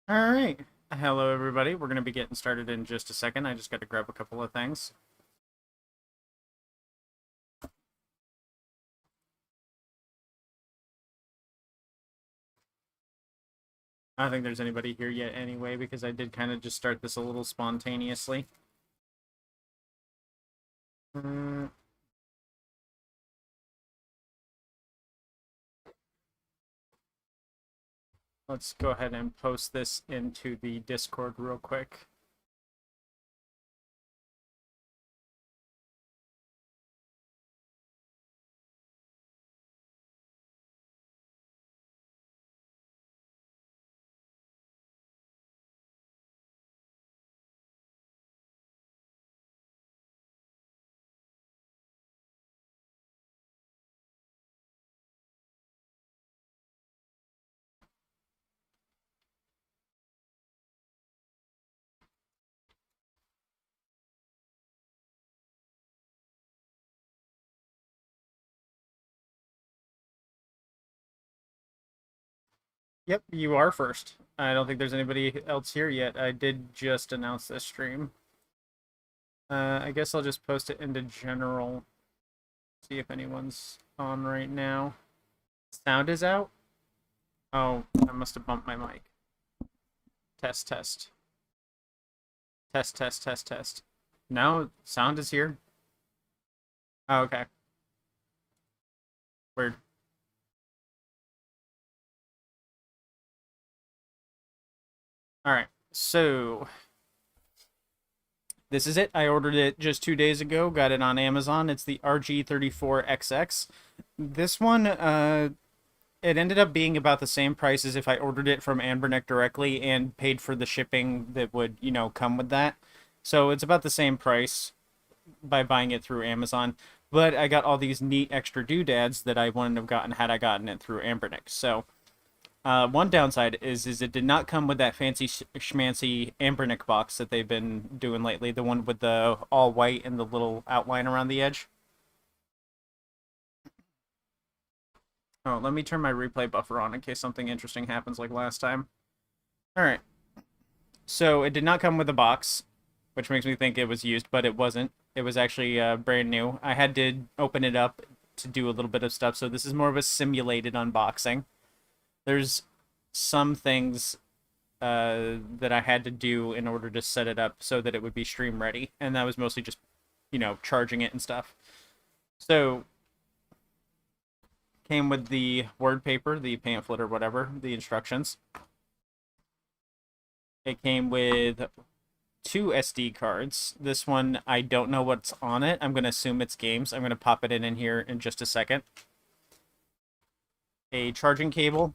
All right. Hello, everybody. We're going to be getting started in just a second. I just got to grab a couple of things. I don't think there's anybody here yet anyway, because I did kind of just start this a little spontaneously. Uh, let's go ahead and post this into the Discord real quick. Yep, you are first. I don't think there's anybody else here yet. I did just announce this stream. I guess I'll just post it into general. See if anyone's on right now. Sound is out? Oh, I must have bumped my mic. Test, test. Test, test, test, test. No, sound is here. Oh, okay. Weird. Alright, so this is it. I ordered it just 2 days ago. Got it on Amazon. It's the RG34XX. This one, it ended up being about the same price as if I ordered it from Anbernick directly and paid for the shipping that would, come with that. So it's about the same price by buying it through Amazon. But I got all these neat extra doodads that I wouldn't have gotten had I gotten it through Anbernick. So one downside is it did not come with that fancy schmancy Ambernick box that they've been doing lately. The one with the all white and the little outline around the edge. Oh, let me turn my replay buffer on in case something interesting happens like last time. Alright. So it did not come with a box, which makes me think it was used, but it wasn't. It was actually brand new. I had to open it up to do a little bit of stuff, so this is more of a simulated unboxing. There's some things that I had to do in order to set it up so that it would be stream ready, and that was mostly just, charging it and stuff. So, came with the word paper, the pamphlet or whatever, the instructions. It came with two SD cards. This one, I don't know what's on it. I'm going to assume it's games. I'm going to pop it in here in just a second. A charging cable,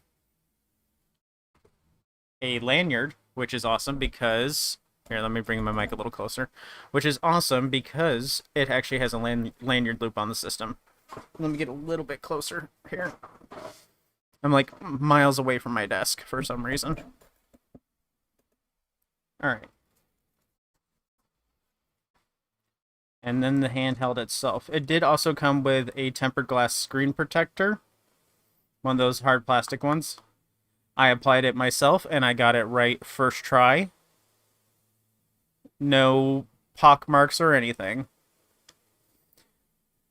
a lanyard, which is awesome because here, let me bring my mic a little closer, which is awesome because it actually has a lanyard loop on the system. Let me get a little bit closer here. I'm like miles away from my desk for some reason. All right. And then the handheld itself. It did also come with a tempered glass screen protector, one of those hard plastic ones. I applied it myself, and I got it right first try. No pock marks or anything.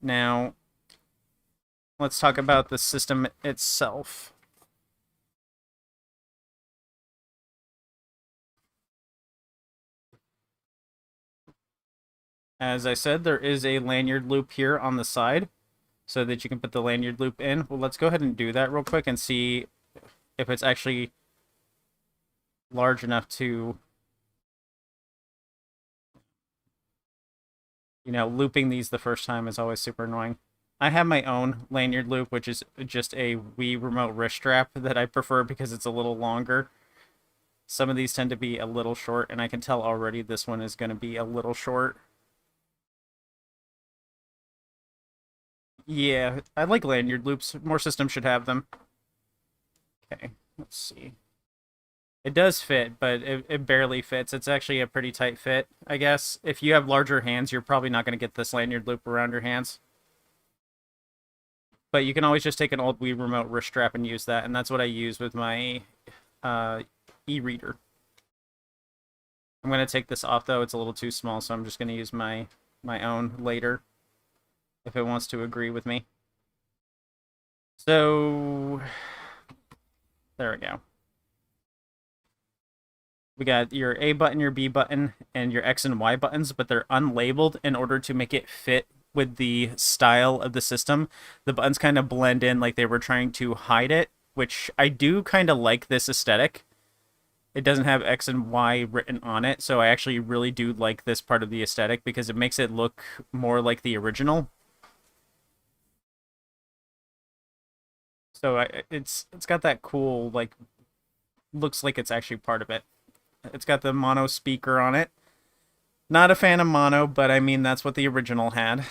Now, let's talk about the system itself. As I said, there is a lanyard loop here on the side so that you can put the lanyard loop in. Well, let's go ahead and do that real quick and see if it's actually large enough to, looping these the first time is always super annoying. I have my own lanyard loop, which is just a Wii remote wrist strap that I prefer because it's a little longer. Some of these tend to be a little short, and I can tell already this one is going to be a little short. Yeah, I like lanyard loops. More systems should have them. Okay, let's see. It does fit, but it barely fits. It's actually a pretty tight fit, I guess. If you have larger hands, you're probably not going to get this lanyard loop around your hands. But you can always just take an old Wii remote wrist strap and use that, and that's what I use with my e-reader. I'm going to take this off, though. It's a little too small, so I'm just going to use my own later if it wants to agree with me. So, there we go. We got your A button, your B button, and your X and Y buttons, but they're unlabeled in order to make it fit with the style of the system. The buttons kind of blend in like they were trying to hide it, which I do kind of like this aesthetic. It doesn't have X and Y written on it, so I actually really do like this part of the aesthetic because it makes it look more like the original. So it's got that cool, like, looks like it's actually part of it. It's got the mono speaker on it. Not a fan of mono, but I mean, that's what the original had.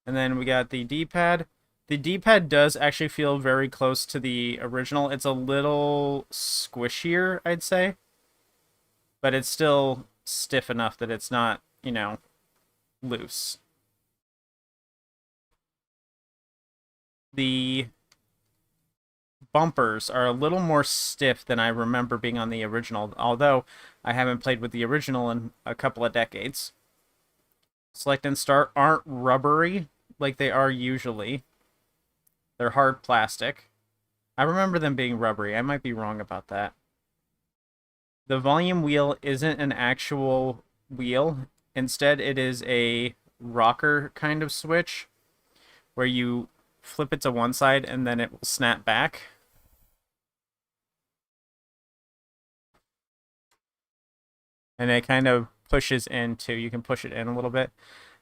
And then we got the D-pad. The D-pad does actually feel very close to the original. It's a little squishier, I'd say. But it's still stiff enough that it's not, you know, loose. The bumpers are a little more stiff than I remember being on the original, although I haven't played with the original in a couple of decades. Select and start aren't rubbery like they are usually. They're hard plastic. I remember them being rubbery. I might be wrong about that. The volume wheel isn't an actual wheel. Instead, it is a rocker kind of switch where you flip it to one side and then it will snap back. And it kind of pushes in too. You can push it in a little bit.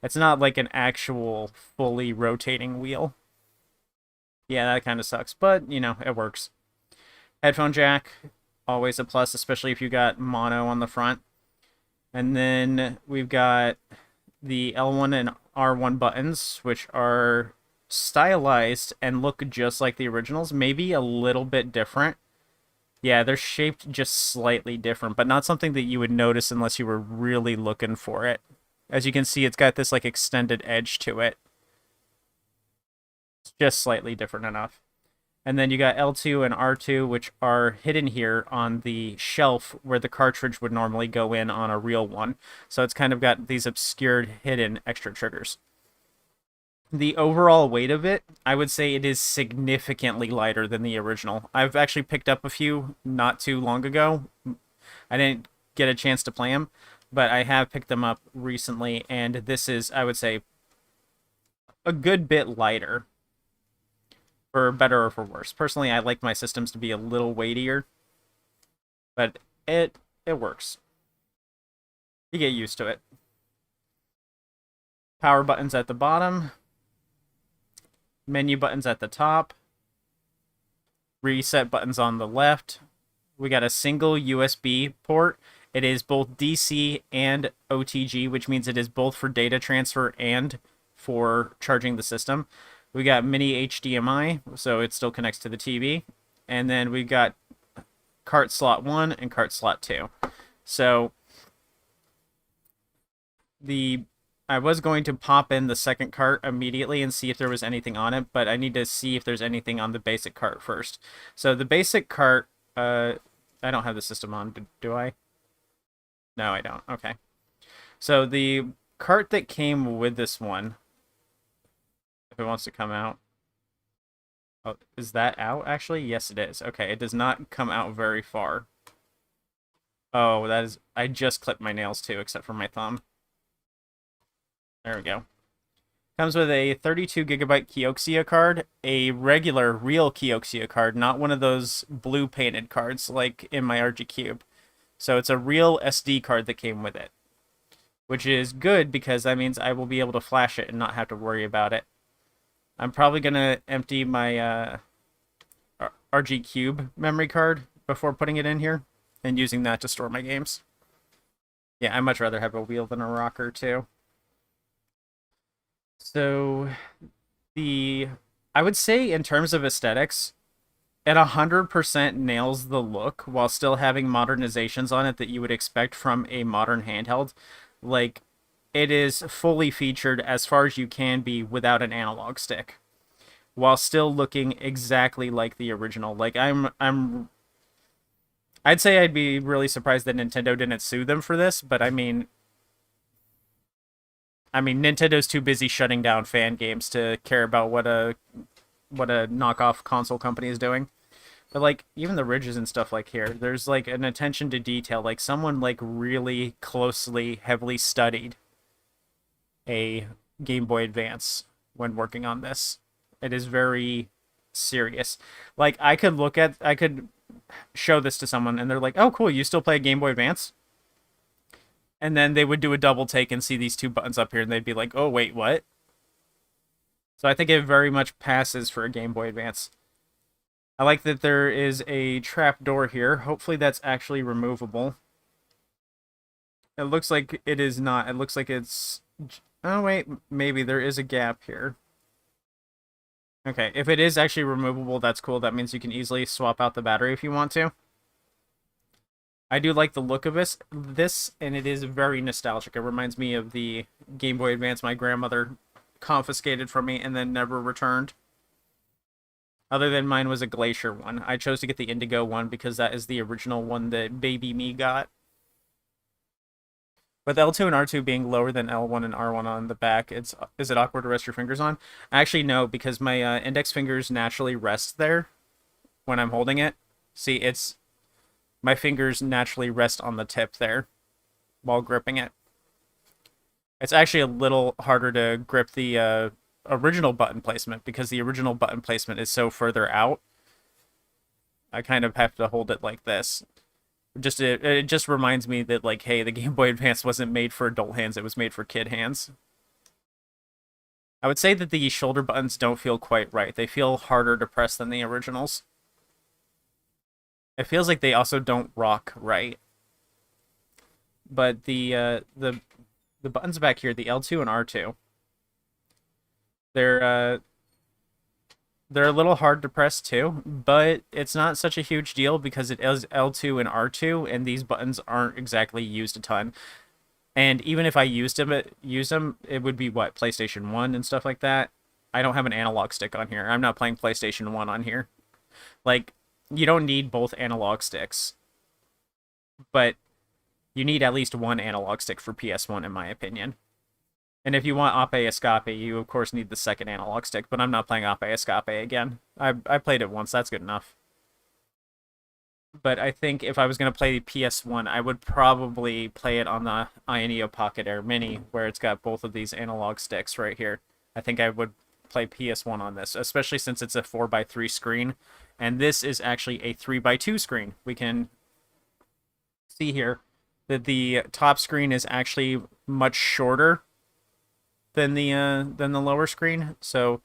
It's not like an actual fully rotating wheel. Yeah, that kind of sucks, but you know, it works. Headphone jack, always a plus, especially if you got mono on the front. And then we've got the L1 and R1 buttons, which are stylized and look just like the originals, maybe a little bit different. Yeah, they're shaped just slightly different, but not something that you would notice unless you were really looking for it. As you can see, it's got this like extended edge to it. It's just slightly different enough. And then you got L2 and R2, which are hidden here on the shelf where the cartridge would normally go in on a real one. So it's kind of got these obscured, hidden extra triggers. The overall weight of it, I would say it is significantly lighter than the original. I've actually picked up a few not too long ago. I didn't get a chance to play them, but I have picked them up recently, and this is, I would say, a good bit lighter. For better or for worse. Personally, I like my systems to be a little weightier, but it works. You get used to it. Power buttons at the bottom. Menu buttons at the top. Reset buttons on the left. We got a single USB port. It is both DC and OTG, which means it is both for data transfer and for charging the system. We got mini HDMI, so it still connects to the TV. And then we got cart slot 1 and cart slot 2. So I was going to pop in the second cart immediately and see if there was anything on it, but I need to see if there's anything on the basic cart first. So the basic cart, I don't have the system on, do I? No, I don't. Okay. So the cart that came with this one, if it wants to come out. Oh, is that out, actually? Yes, it is. Okay, it does not come out very far. Oh, that is... I just clipped my nails, too, except for my thumb. There we go. Comes with a 32GB Kioxia card, a regular, real Kioxia card, not one of those blue painted cards like in my RG Cube. So it's a real SD card that came with it, which is good because that means I will be able to flash it and not have to worry about it. I'm probably going to empty my RG Cube memory card before putting it in here and using that to store my games. Yeah, I'd much rather have a wheel than a rocker, too. So, I would say in terms of aesthetics, it 100% nails the look while still having modernizations on it that you would expect from a modern handheld. Like, it is fully featured as far as you can be without an analog stick, while still looking exactly like the original. Like I'm I'd say I'd be really surprised that Nintendo didn't sue them for this, but I mean Nintendo's too busy shutting down fan games to care about what a knockoff console company is doing. But like even the ridges and stuff like here, there's like an attention to detail. Like someone like really closely, heavily studied a Game Boy Advance when working on this. It is very serious. Like I could show this to someone and they're like, "Oh, cool, you still play a Game Boy Advance?" And then they would do a double take and see these two buttons up here and they'd be like, "Oh, wait, what?" So I think it very much passes for a Game Boy Advance. I like that there is a trap door here. Hopefully that's actually removable. It looks like it is not. It looks like it's... Oh, wait. Maybe there is a gap here. Okay, if it is actually removable, that's cool. That means you can easily swap out the battery if you want to. I do like the look of this, and it is very nostalgic. It reminds me of the Game Boy Advance my grandmother confiscated from me and then never returned. Other than mine was a Glacier one. I chose to get the Indigo one because that is the original one that baby me got. With L2 and R2 being lower than L1 and R1 on the back, is it awkward to rest your fingers on? Actually, no, because my index fingers naturally rest there when I'm holding it. See, it's my fingers naturally rest on the tip there while gripping it. It's actually a little harder to grip the original button placement because the original button placement is so further out. I kind of have to hold it like this. It just reminds me that like, hey, the Game Boy Advance wasn't made for adult hands; it was made for kid hands. I would say that the shoulder buttons don't feel quite right. They feel harder to press than the originals. It feels like they also don't rock right. But the buttons back here, the L2 and R2, they're uh they're a little hard to press too, but it's not such a huge deal because it is L2 and R2 and these buttons aren't exactly used a ton. And even if I use them, it would be what, PlayStation 1 and stuff like that. I don't have an analog stick on here. I'm not playing PlayStation 1 on here. Like, you don't need both analog sticks, but you need at least one analog stick for PS1 in my opinion. And if you want Ape Escape, you of course need the second analog stick, but I'm not playing Ape Escape again. I played it once, that's good enough. But I think if I was going to play PS1, I would probably play it on the Ioneo Pocket Air Mini, where it's got both of these analog sticks right here. I think I would play PS1 on this, especially since it's a 4:3 screen. And this is actually a 3:2 screen. We can see here that the top screen is actually much shorter than the lower screen. So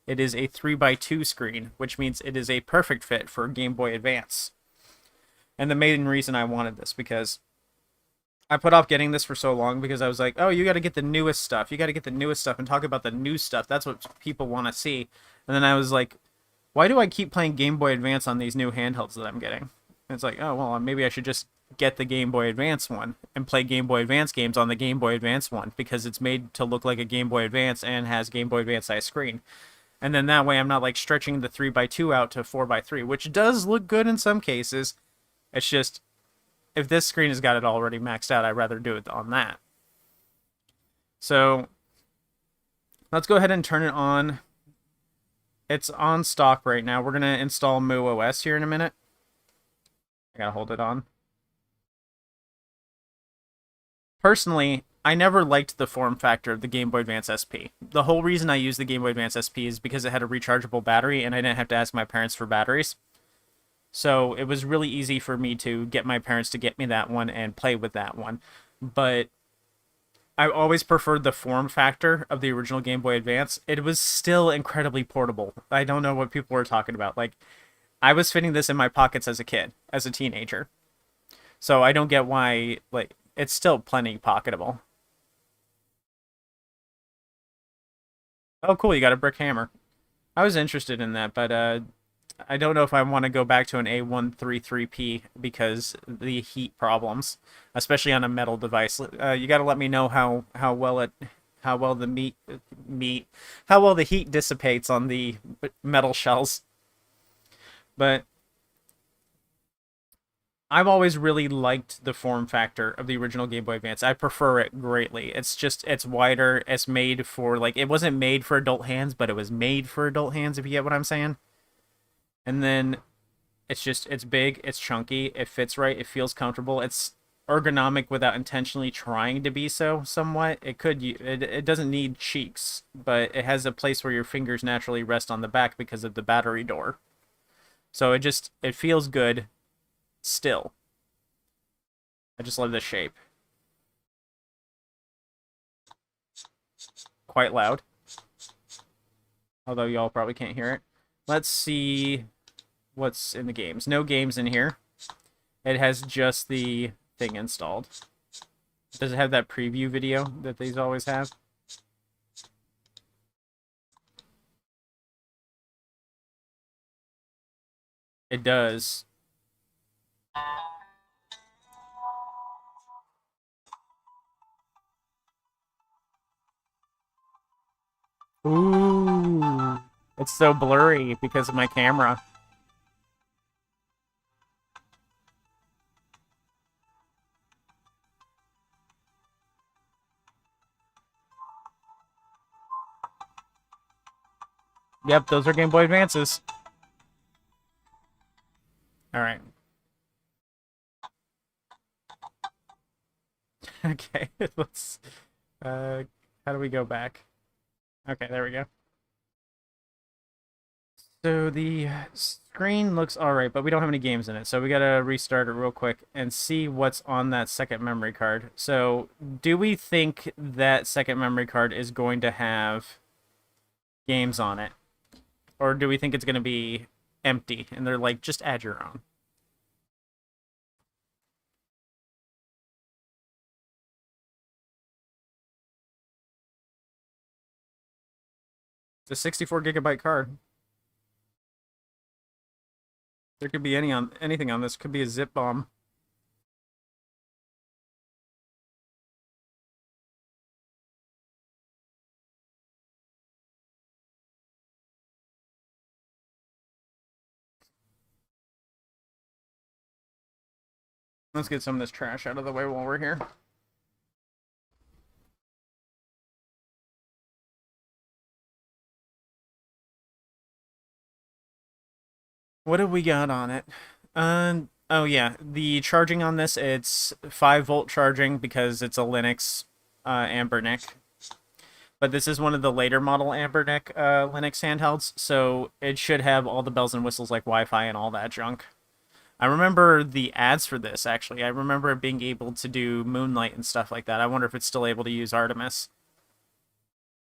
it is a 3:2 screen, which means it is a perfect fit for Game Boy Advance. And the main reason I wanted this because I put off getting this for so long because I was like, oh, you got to get the newest stuff. You got to get the newest stuff and talk about the new stuff. That's what people want to see. And then I was like, why do I keep playing Game Boy Advance on these new handhelds that I'm getting? And it's like, oh, well, maybe I should just get the Game Boy Advance one and play Game Boy Advance games on the Game Boy Advance one because it's made to look like a Game Boy Advance and has Game Boy Advance size screen. And then that way I'm not like stretching the 3:2 out to 4:3, which does look good in some cases. It's just, if this screen has got it already maxed out, I'd rather do it on that. So let's go ahead and turn it on. It's on stock right now. We're going to install MuOS here in a minute. I gotta hold it on. Personally, I never liked the form factor of the Game Boy Advance SP. The whole reason I used the Game Boy Advance SP is because it had a rechargeable battery and I didn't have to ask my parents for batteries. So it was really easy for me to get my parents to get me that one and play with that one. But I always preferred the form factor of the original Game Boy Advance. It was still incredibly portable. I don't know what people were talking about. Like, I was fitting this in my pockets as a kid, as a teenager. So I don't get why, like, it's still plenty pocketable. Oh, cool, you got a brick hammer. I was interested in that, but I don't know if I want to go back to an A133P because the heat problems, especially on a metal device. You got to let me know how well the how well the heat dissipates on the metal shells. But I've always really liked the form factor of the original Game Boy Advance. I prefer it greatly. It's wider. It's made for, like, it wasn't made for adult hands, but it was made for adult hands, if you get what I'm saying. And then it's big, it's chunky, it fits right, it feels comfortable, it's ergonomic without intentionally trying to be so somewhat. It doesn't need cheeks, but it has a place where your fingers naturally rest on the back because of the battery door. So it feels good still. I just love the shape. Quite loud. Although y'all probably can't hear it. Let's see what's in the games. No games in here. It has just the thing installed. Does it have that preview video that these always have? It does. Ooh. It's so blurry because of my camera. Yep, those are Game Boy Advances. Alright. Okay, let's... how do we go back? Okay, there we go. So the screen looks alright, but we don't have any games in it, so we gotta restart it real quick and see what's on that second memory card. So, do we think that second memory card is going to have games on it? Or do we think it's going to be empty, and they're like, just add your own? It's a 64 gigabyte card. There could be anything on this. Could be a zip bomb. Let's get some of this trash out of the way while we're here. What have we got on it? Oh yeah, the charging on this, it's 5-volt charging because it's a Linux Ambernic. But this is one of the later model Ambernic Linux handhelds, so it should have all the bells and whistles like Wi-Fi and all that junk. I remember the ads for this, actually. I remember it being able to do Moonlight and stuff like that. I wonder if it's still able to use Artemis.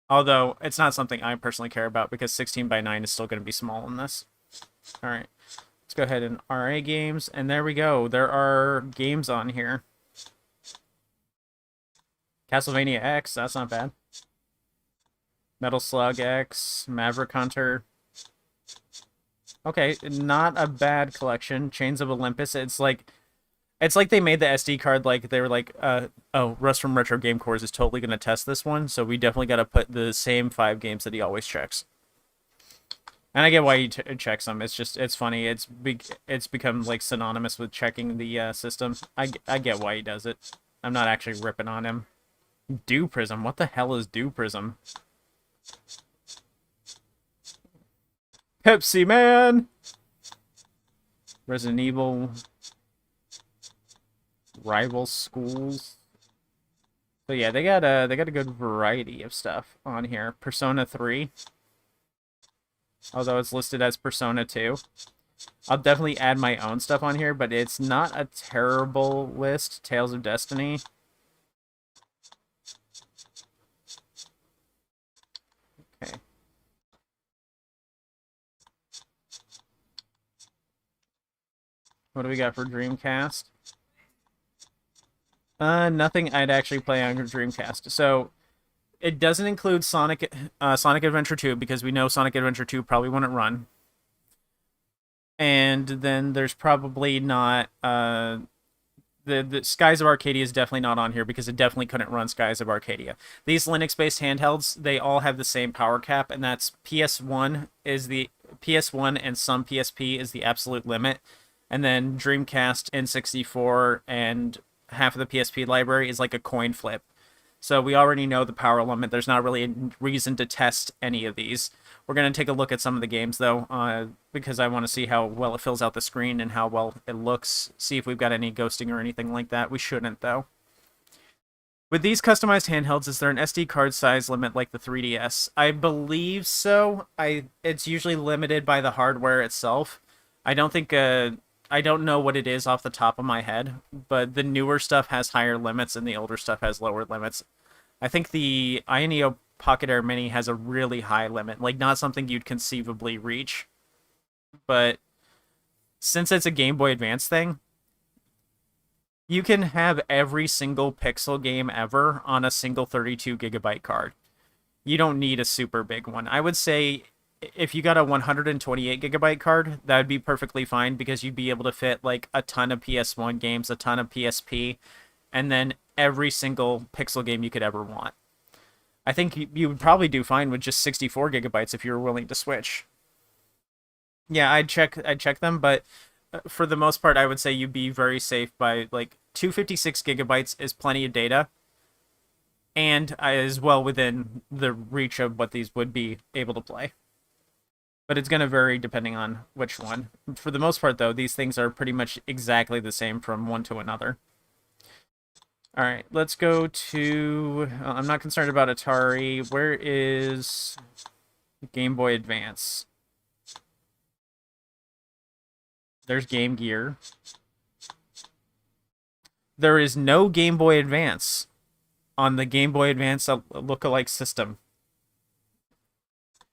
Although, it's not something I personally care about because 16 by 9 is still going to be small in this. Alright, let's go ahead and RA games, and there we go. There are games on here. Castlevania X, that's not bad. Metal Slug X, Maverick Hunter. Okay, not a bad collection. Chains of Olympus. It's like they made the SD card like they were like, oh, Russ from Retro Game Cores is totally gonna test this one, so we definitely got to put the same 5 games that he always checks. And I get why he checks them. It's funny. It's become like synonymous with checking the system. I get why he does it. I'm not actually ripping on him. Dew Prism. What the hell is Dew Prism? Pepsi Man. Resident Evil. Rival Schools. So yeah, they got a good variety of stuff on here. Persona 3. Although it's listed as Persona 2. I'll definitely add my own stuff on here, but it's not a terrible list. Tales of Destiny. Okay. What do we got for Dreamcast? Nothing I'd actually play on Dreamcast. So, it doesn't include Sonic Adventure 2 because we know Sonic Adventure 2 probably wouldn't run. And then there's probably not the Skies of Arcadia is definitely not on here because it definitely couldn't run Skies of Arcadia. These Linux-based handhelds, they all have the same power cap, and that's PS1 and some PSP is the absolute limit. and then Dreamcast, N64, and half of the PSP library is like a coin flip. So we already know the power limit. There's not really a reason to test any of these. We're going to take a look at some of the games, though, because I want to see how well it fills out the screen and how well it looks. See if we've got any ghosting or anything like that. We shouldn't, though. With these customized handhelds, is there an SD card size limit like the 3DS? I believe so. It's usually limited by the hardware itself. I don't think I don't know what it is off the top of my head, but the newer stuff has higher limits and the older stuff has lower limits. I think the Ioneo Pocket Air Mini has a really high limit, like not something you'd conceivably reach. But since it's a Game Boy Advance thing, you can have every single Pixel game ever on a single 32 gigabyte card. You don't need a super big one. I would say if you got a 128 gigabyte card, that would be perfectly fine because you'd be able to fit like a ton of PS1 games, a ton of PSP, and then every single Pixel game you could ever want. I think you would probably do fine with just 64 gigabytes if you were willing to switch. Yeah, I'd check them, but for the most part, I would say you'd be very safe by like 256 gigabytes is plenty of data, and is well within the reach of what these would be able to play. But it's going to vary depending on which one. For the most part, though, these things are pretty much exactly the same from one to another. All right, let's go to... I'm not concerned about Atari. Where is Game Boy Advance? There's Game Gear. There is no Game Boy Advance on the Game Boy Advance lookalike system.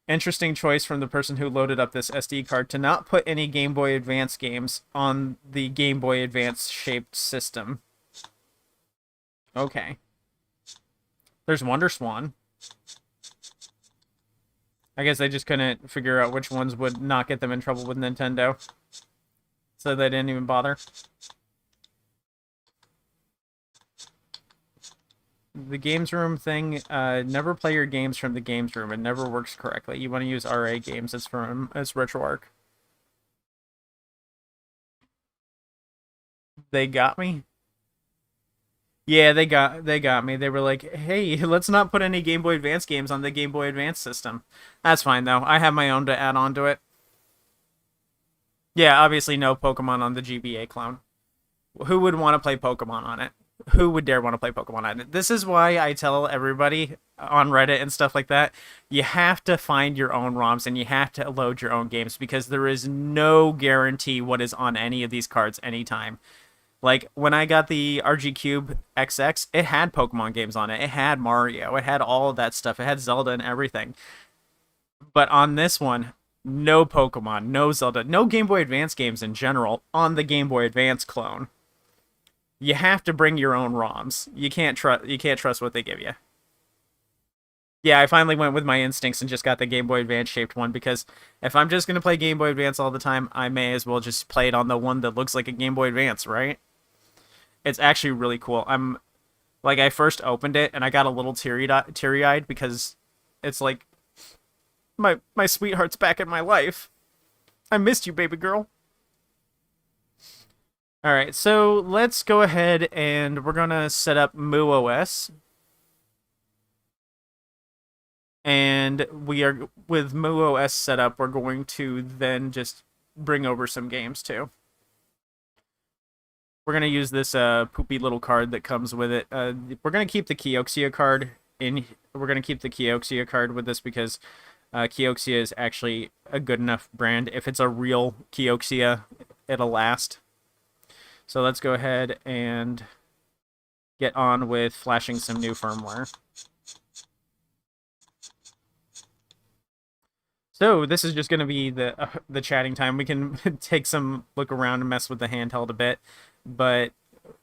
Interesting choice from the person who loaded up this SD card to not put any Game Boy Advance games on the Game Boy Advance shaped system. Okay. There's Wonder Swan. I guess they just couldn't figure out which ones would not get them in trouble with Nintendo. So they didn't even bother. The games room thing, never play your games from the games room. It never works correctly. You want to use RA games as RetroArch. They got me. Yeah, they got me. They were like, "Hey, let's not put any Game Boy Advance games on the Game Boy Advance system." That's fine though. I have my own to add on to it. Yeah, obviously no Pokemon on the GBA clone. Who would want to play Pokemon on it? Who would dare want to play Pokemon on it? This is why I tell everybody on Reddit and stuff like that, you have to find your own ROMs and you have to load your own games because there is no guarantee what is on any of these cards anytime. Like, when I got the RG Cube XX, it had Pokemon games on it. It had Mario. It had all of that stuff. It had Zelda and everything. But on this one, no Pokemon, no Zelda, no Game Boy Advance games in general on the Game Boy Advance clone. You have to bring your own ROMs. You can't trust what they give you. Yeah, I finally went with my instincts and just got the Game Boy Advance shaped one because if I'm just going to play Game Boy Advance all the time, I may as well just play it on the one that looks like a Game Boy Advance, right? It's actually really cool. I first opened it and I got a little teary-eyed because it's like my sweetheart's back in my life. I missed you, baby girl. All right, so let's go ahead and we're gonna set up MooOS, and we are with MooOS set up. We're going to then just bring over some games too. We're gonna use this poopy little card that comes with it. We're gonna keep the Kioxia card in. We're gonna keep the Kioxia card with this because Kioxia is actually a good enough brand. If it's a real Kioxia, it'll last. So let's go ahead and get on with flashing some new firmware. So this is just going to be the chatting time. We can take some look around and mess with the handheld a bit, but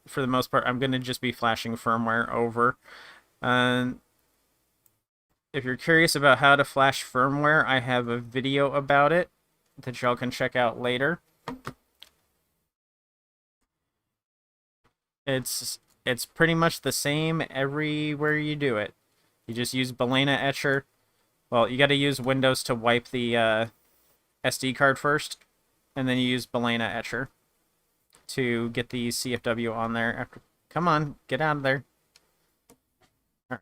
for the most part, I'm going to just be flashing firmware over. If you're curious about how to flash firmware, I have a video about it that y'all can check out later. It's pretty much the same everywhere you do it. You just use Balena Etcher. Well, you got to use Windows to wipe the SD card first, and then you use Balena Etcher. to get the CFW on there. After, come on, get out of there. All right.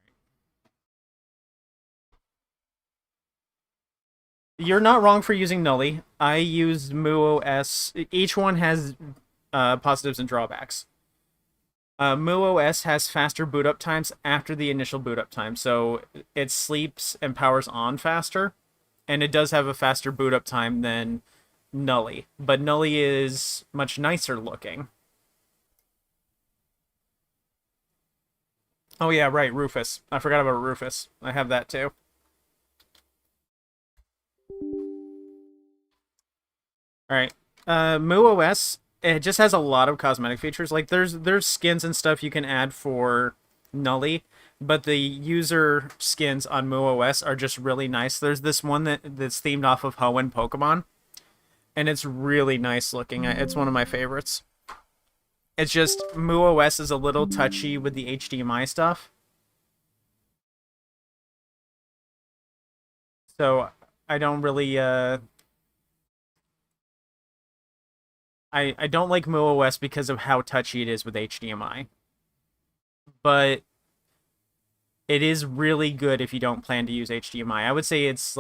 You're not wrong for using Nully. I used MooOS. Each one has positives and drawbacks. MooOS has faster boot up times after the initial boot up time, so it sleeps and powers on faster, and it does have a faster boot up time than Nully, but Nully is much nicer looking. Oh yeah, right, Rufus. I forgot about Rufus. I have that too. All right. MooOS, it just has a lot of cosmetic features. Like there's skins and stuff you can add for Nully, but the user skins on MooOS are just really nice. There's this one that's themed off of Hoenn Pokemon, and it's really nice looking. It's one of my favorites. It's just MooOS is a little touchy with the HDMI stuff. So I don't really I don't like MooOS because of how touchy it is with HDMI. But it is really good if you don't plan to use HDMI. I would say it's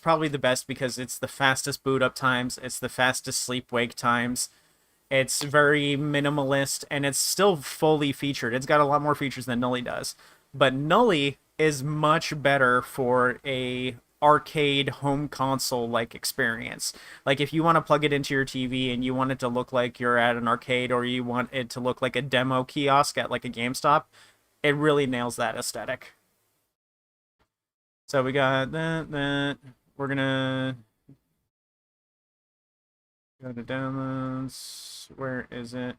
probably the best because it's the fastest boot up times, it's the fastest sleep wake times. It's very minimalist and it's still fully featured. It's got a lot more features than Nully does. But Nully is much better for a arcade home console like experience. Like if you want to plug it into your TV and you want it to look like you're at an arcade or you want it to look like a demo kiosk at like a GameStop, it really nails that aesthetic. So we got that. We're gonna go to downloads. Where is it?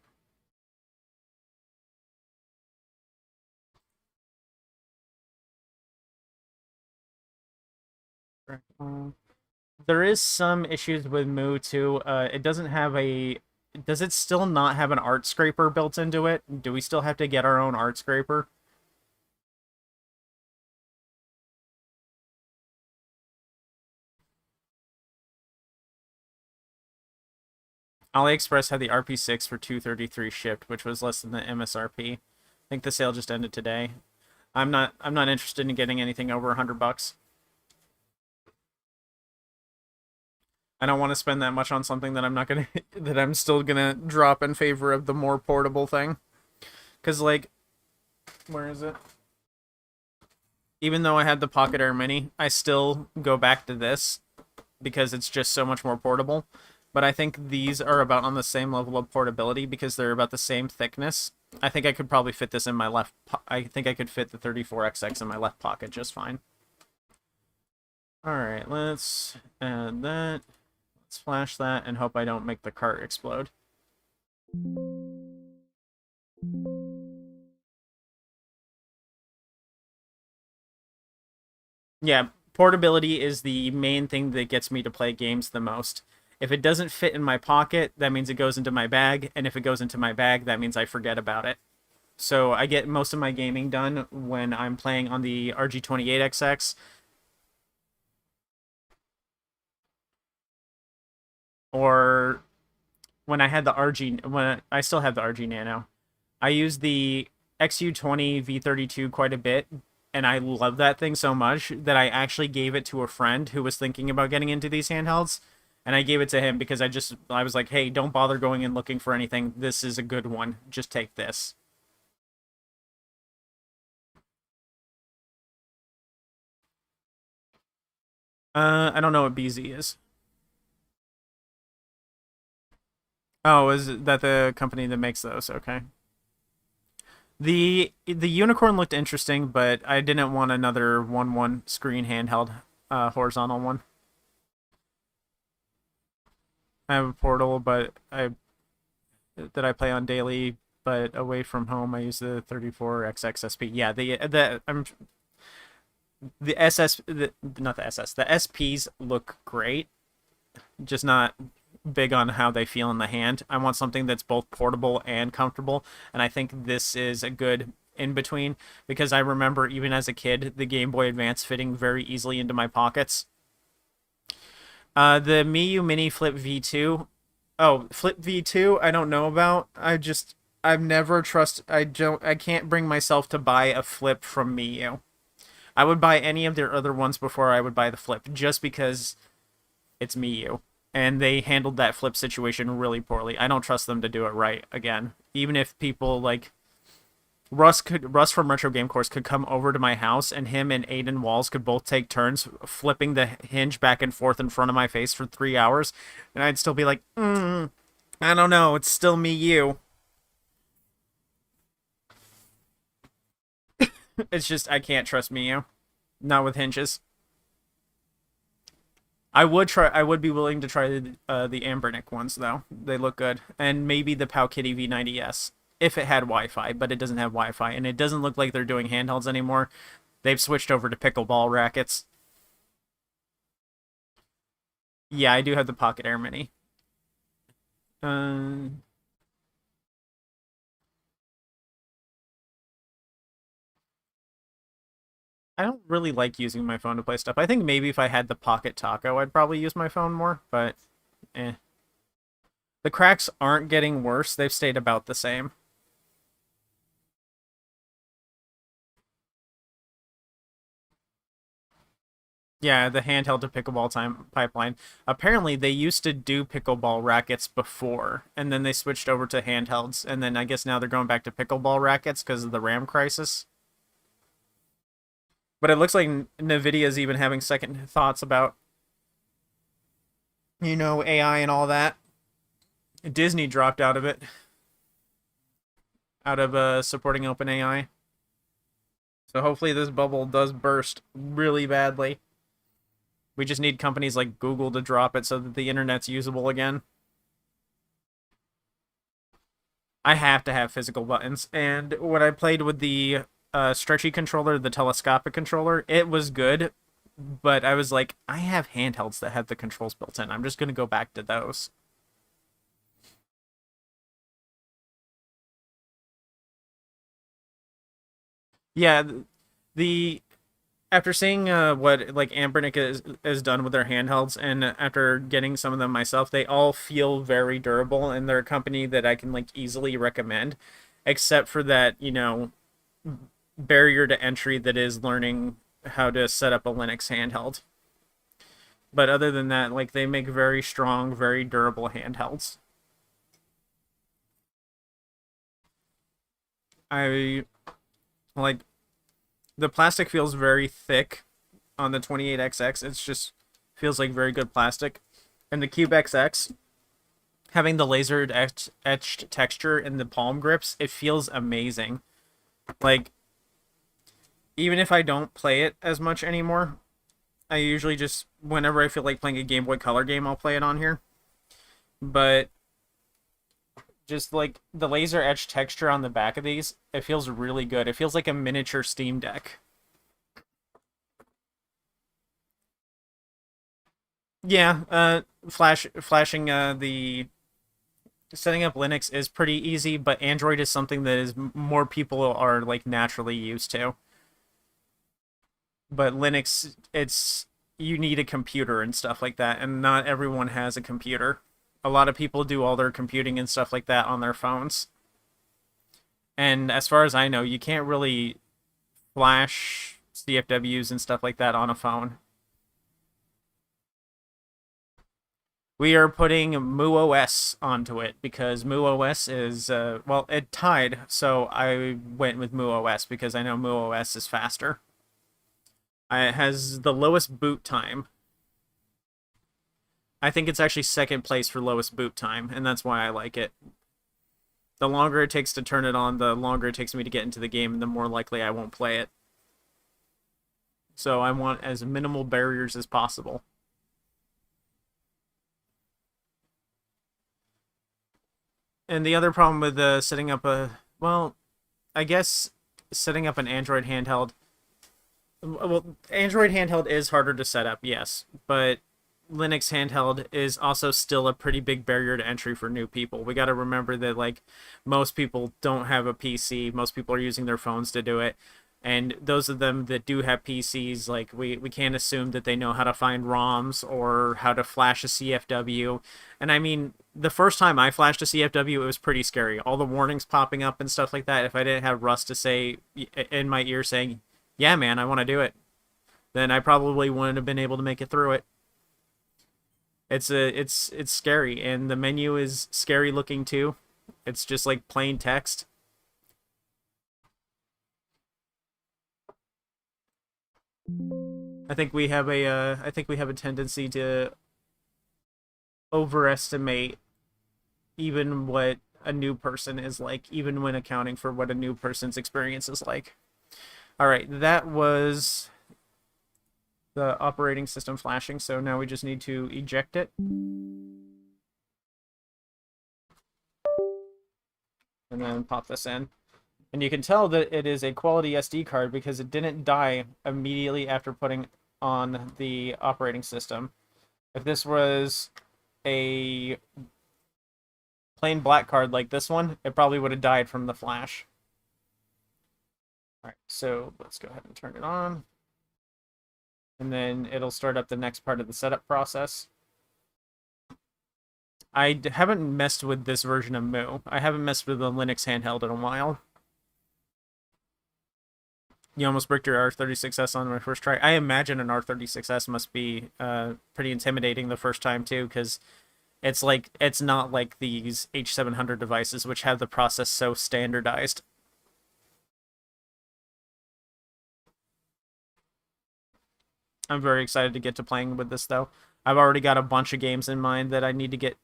There is some issues with Moo too. It doesn't have a. Does it still not have an art scraper built into it? Do we still have to get our own art scraper? AliExpress had the RP6 for 233 shipped, which was less than the MSRP. I think the sale just ended today. I'm not interested in getting anything over $100. I don't want to spend that much on something that I'm not gonna that I'm still gonna drop in favor of the more portable thing. Cause like, where is it? Even though I had the Pocket Air Mini, I still go back to this because it's just so much more portable. But I think these are about on the same level of portability because they're about the same thickness. I think I could probably fit this in my left. I think I could fit the 34XX in my left pocket just fine. All right, let's add that. Let's flash that and hope I don't make the cart explode. Yeah, portability is the main thing that gets me to play games the most. If it doesn't fit in my pocket, that means it goes into my bag, and if it goes into my bag, that means I forget about it. So I get most of my gaming done when I'm playing on the RG28XX or when I had the when I still have the RG Nano. I use the XU20 V32 quite a bit, and I love that thing so much that I actually gave it to a friend who was thinking about getting into these handhelds, and I gave it to him because I was like, hey, don't bother going and looking for anything. This is a good one. Just take this. I don't know what BZ is. Oh, is that the company that makes those? Okay. The unicorn looked interesting, but I didn't want another 1-1 screen handheld horizontal one. I have a portal, but I play on daily, but away from home I use the 34XX SP. Yeah, the SS not the SS. The SPs look great, just not big on how they feel in the hand. I want something that's both portable and comfortable, and I think this is a good in between because I remember even as a kid the Game Boy Advance fitting very easily into my pockets. The Miu Mini Flip V2, Oh, Flip V2, I don't know about. I've never I can't bring myself to buy a Flip from Miyu. I would buy any of their other ones before I would buy the Flip, just because it's Miyu. And they handled that Flip situation really poorly. I don't trust them to do it right again. Even if people like Russ from Retro Game Course could come over to my house, and him and Aiden Walls could both take turns flipping the hinge back and forth in front of my face for 3 hours, and I'd still be like, I don't know, it's still me, you. It's just I can't trust me, you. Not with hinges. I would be willing to try the Ambernick ones though. They look good, and maybe the Powkitty V90S if it had Wi-Fi, but it doesn't have Wi-Fi, and it doesn't look like they're doing handhelds anymore. They've switched over to pickleball rackets. Yeah, I do have the Pocket Air Mini. Uh, I don't really like using my phone to play stuff. I think maybe if I had the Pocket Taco, I'd probably use my phone more, but eh. The cracks aren't getting worse. They've stayed about the same. Yeah, the handheld to pickleball time pipeline. Apparently, they used to do pickleball rackets before, and then they switched over to handhelds, and then I guess now they're going back to pickleball rackets because of the RAM crisis. But it looks like Nvidia's even having second thoughts about, AI and all that. Disney dropped out of it, out of supporting OpenAI. So hopefully this bubble does burst really badly. We just need companies like Google to drop it so that the internet's usable again. I have to have physical buttons. And when I played with the stretchy controller, the telescopic controller, it was good. But I was like, I have handhelds that have the controls built in. I'm just going to go back to those. Yeah, the after seeing what like Ambernick has done with their handhelds, and after getting some of them myself, they all feel very durable, and they're a company that I can like easily recommend, except for that barrier to entry that is learning how to set up a Linux handheld. But other than that, like they make very strong, very durable handhelds. I like the plastic feels very thick on the 28XX. It's just feels like very good plastic. And the Cube XX, having the laser etched texture in the palm grips, it feels amazing. Like, even if I don't play it as much anymore, I usually just, whenever I feel like playing a Game Boy Color game, I'll play it on here. But just like the laser etched texture on the back of these, it feels really good. It feels like a miniature Steam Deck. Yeah, flashing the setting up Linux is pretty easy, but Android is something that is more people are like naturally used to. But Linux, it's you need a computer and stuff like that, and not everyone has a computer. A lot of people do all their computing and stuff like that on their phones. And as far as I know, you can't really flash CFWs and stuff like that on a phone. We are putting MuOS onto it because MuOS is well, it tied, so I went with MuOS because I know MuOS is faster. It has the lowest boot time. I think it's actually second place for lowest boot time, and that's why I like it. The longer it takes to turn it on, the longer it takes me to get into the game, and the more likely I won't play it. So I want as minimal barriers as possible. And the other problem with setting up well, I guess setting up an Android handheld. Well, Android handheld is harder to set up, yes, but Linux handheld is also still a pretty big barrier to entry for new people. We got to remember that like most people don't have a PC. Most people are using their phones to do it. And those of them that do have PCs, like we can't assume that they know how to find ROMs or how to flash a CFW. And I mean, the first time I flashed a CFW, it was pretty scary. All the warnings popping up and stuff like that. If I didn't have Rust to say in my ear saying, "Yeah, man, I want to do it," then I probably wouldn't have been able to make it through it. It's scary, and the menu is scary looking too. It's just like plain text. I think we have a tendency to overestimate even what a new person is like, even when accounting for what a new person's experience is like. All right, that was the operating system flashing, so now we just need to eject it. And then pop this in. And you can tell that it is a quality SD card because it didn't die immediately after putting on the operating system. If this was a plain black card like this one, it probably would have died from the flash. All right, so let's go ahead and turn it on. And then it'll start up the next part of the setup process. I haven't messed with this version of Moo. I haven't messed with the Linux handheld in a while. You almost bricked your R36S on my first try. I imagine an R36S must be pretty intimidating the first time too, because it's not like these H700 devices, which have the process so standardized. I'm very excited to get to playing with this though. I've already got a bunch of games in mind that I need to get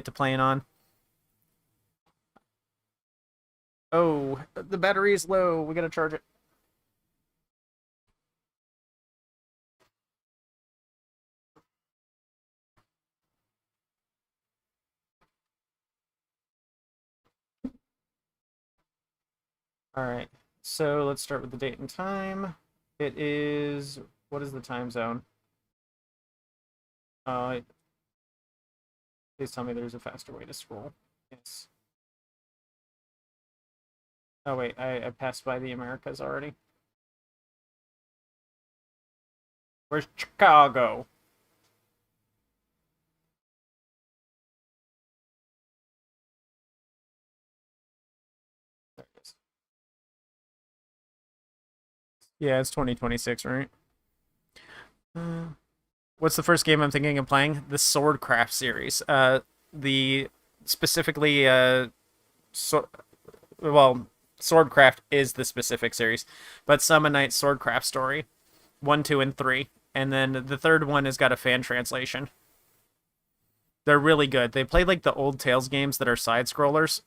to playing on. Oh, the battery is low. We gotta charge it. All right. So let's start with the date and time. It is, what is the time zone? Uh, Please tell me there's a faster way to scroll. Yes. Oh wait, I passed by the Americas already. Where's Chicago? There it is. Yeah, it's 2026, right? Uh, what's the first game I'm thinking of playing? The Swordcraft series. The specifically, so, well, Swordcraft is the specific series, but Summon Night Swordcraft Story, 1, 2, and 3, and then the third one has got a fan translation. They're really good. They play like the old Tales games that are side scrollers.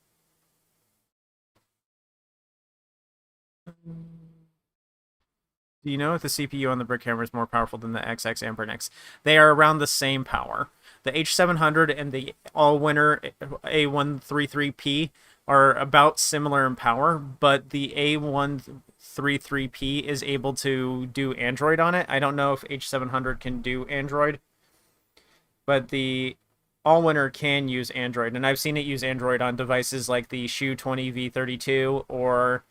Do you know if the CPU on the brick hammer is more powerful than the XX Ambernex? They are around the same power. The H700 and the All-Winner A133P are about similar in power, but the A133P is able to do Android on it. I don't know if H700 can do Android, but the All-Winner can use Android, and I've seen it use Android on devices like the Shoe 20V32 or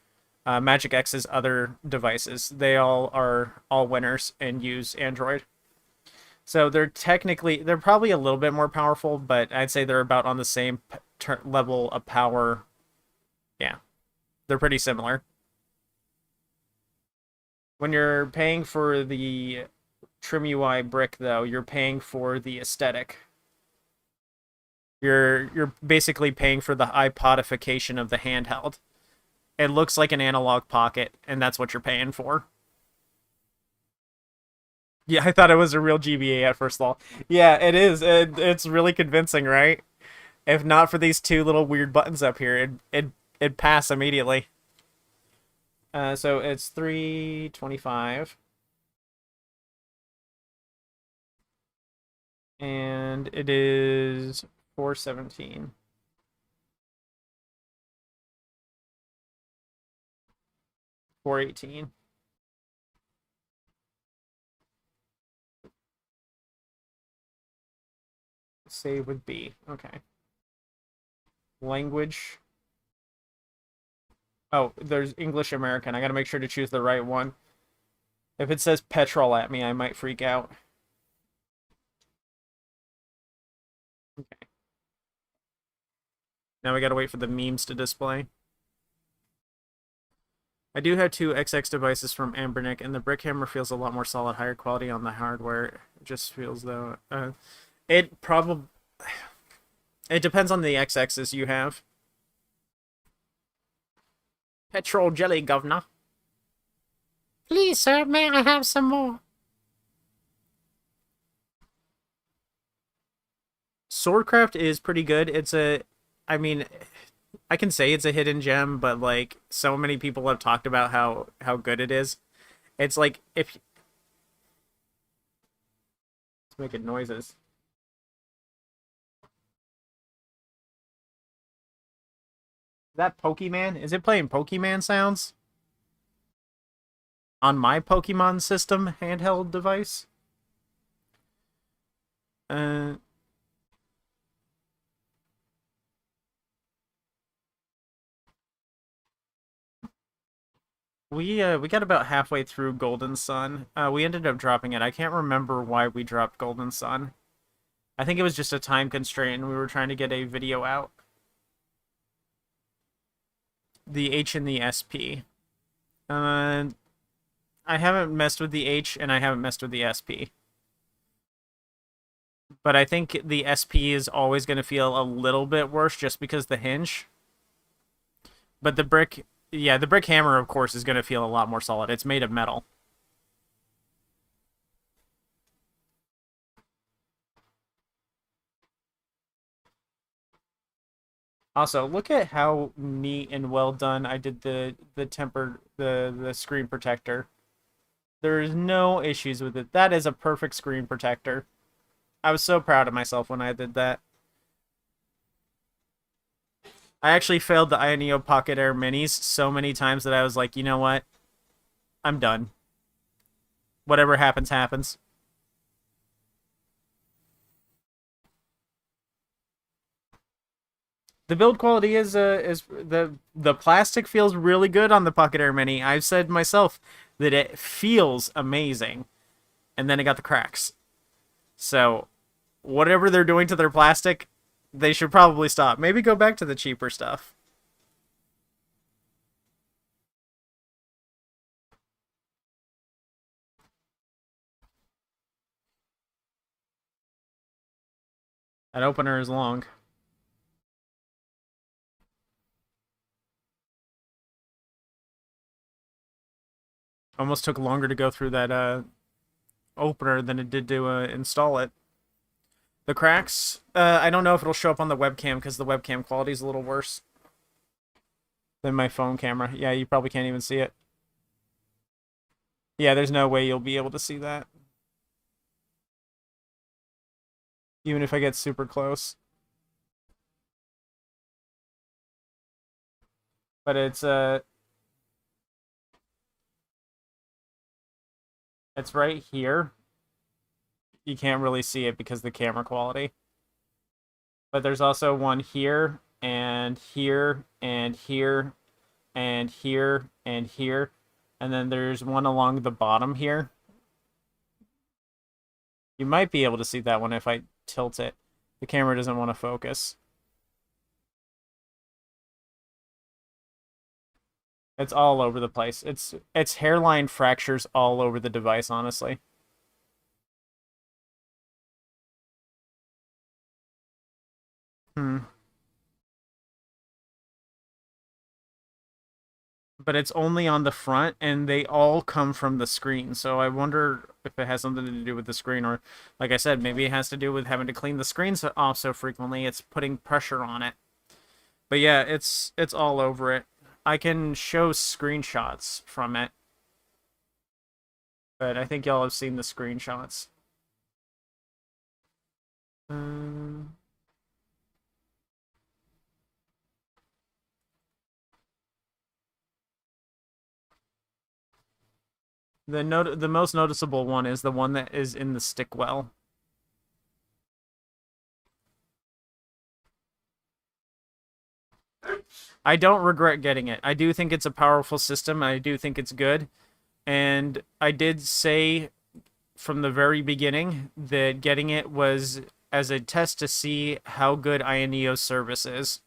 Magic X's other devices. They all are all winners and use Android. So they're probably a little bit more powerful, but I'd say they're about on the same level of power. Yeah, they're pretty similar. When you're paying for the Trim UI brick, though, you're paying for the aesthetic. You're basically paying for the iPodification of the handheld. It looks like an analog pocket, and that's what you're paying for. Yeah, I thought it was a real GBA at first thought. Yeah, it is. It's really convincing, right? If not for these two little weird buttons up here, it'd pass immediately. So it's 325, and it is 417. 418. Save with B. Okay. Language. Oh, there's English American. I gotta make sure to choose the right one. If it says petrol at me, I might freak out. Okay. Now we gotta wait for the memes to display. I do have two XX devices from Ambernick, and the brick hammer feels a lot more solid, higher quality on the hardware. It just feels though. It probably it depends on the XXs you have. Petrol jelly, governor. Please, sir, may I have some more? Swordcraft is pretty good. I mean, I can say it's a hidden gem, but like so many people have talked about how good it is. It's like if it's making noises. Is that Pokemon? Is it playing Pokemon sounds on my Pokemon system handheld device? Uh, we got about halfway through Golden Sun. We ended up dropping it. I can't remember why we dropped Golden Sun. I think it was just a time constraint and we were trying to get a video out. The H and the SP. Uh, I haven't messed with the H and I haven't messed with the SP. But I think the SP is always going to feel a little bit worse just because the hinge. But the brick, yeah, the brick hammer, of course, is going to feel a lot more solid. It's made of metal. Also, look at how neat and well done I did the screen protector. There is no issues with it. That is a perfect screen protector. I was so proud of myself when I did that. I actually failed the Ioneo Pocket Air Minis so many times that I was like, you know what? I'm done. Whatever happens, happens. The build quality is the plastic feels really good on the Pocket Air Mini. I've said myself that it feels amazing, and then it got the cracks. So, whatever they're doing to their plastic, they should probably stop. Maybe go back to the cheaper stuff. That opener is long. Almost took longer to go through that opener than it did to install it. The cracks, I don't know if it'll show up on the webcam because the webcam quality is a little worse than my phone camera. Yeah, you probably can't even see it. Yeah, there's no way you'll be able to see that. Even if I get super close. But it's right here. You can't really see it because of the camera quality. But there's also one here, and here, and here, and here, and here. And then there's one along the bottom here. You might be able to see that one if I tilt it. The camera doesn't want to focus. It's all over the place. It's hairline fractures all over the device, honestly. Hmm. But it's only on the front, and they all come from the screen. So I wonder if it has something to do with the screen, or, like I said, maybe it has to do with having to clean the screens off so frequently. It's putting pressure on it. But yeah, it's all over it. I can show screenshots from it, but I think y'all have seen the screenshots. Um, the most noticeable one is the one that is in the stick well. I don't regret getting it. I do think it's a powerful system. I do think it's good. And I did say from the very beginning that getting it was as a test to see how good Ioneo's service is.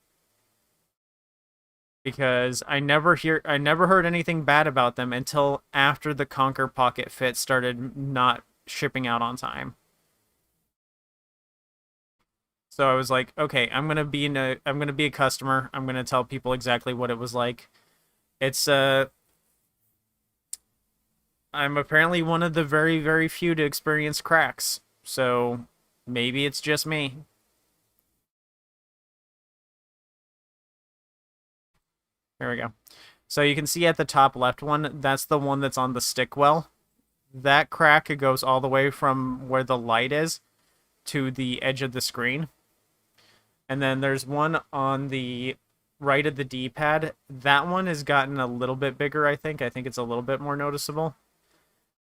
Because I never heard anything bad about them until after the Conquer Pocket Fit started not shipping out on time. So I was like, okay, I'm gonna be a customer. I'm gonna tell people exactly what it was like. It's I'm apparently one of the very, very few to experience cracks. So maybe it's just me. There we go. So you can see at the top left one, that's the one that's on the stick well. That crack, it goes all the way from where the light is to the edge of the screen. And then there's one on the right of the D-pad. That one has gotten a little bit bigger, I think. I think it's a little bit more noticeable.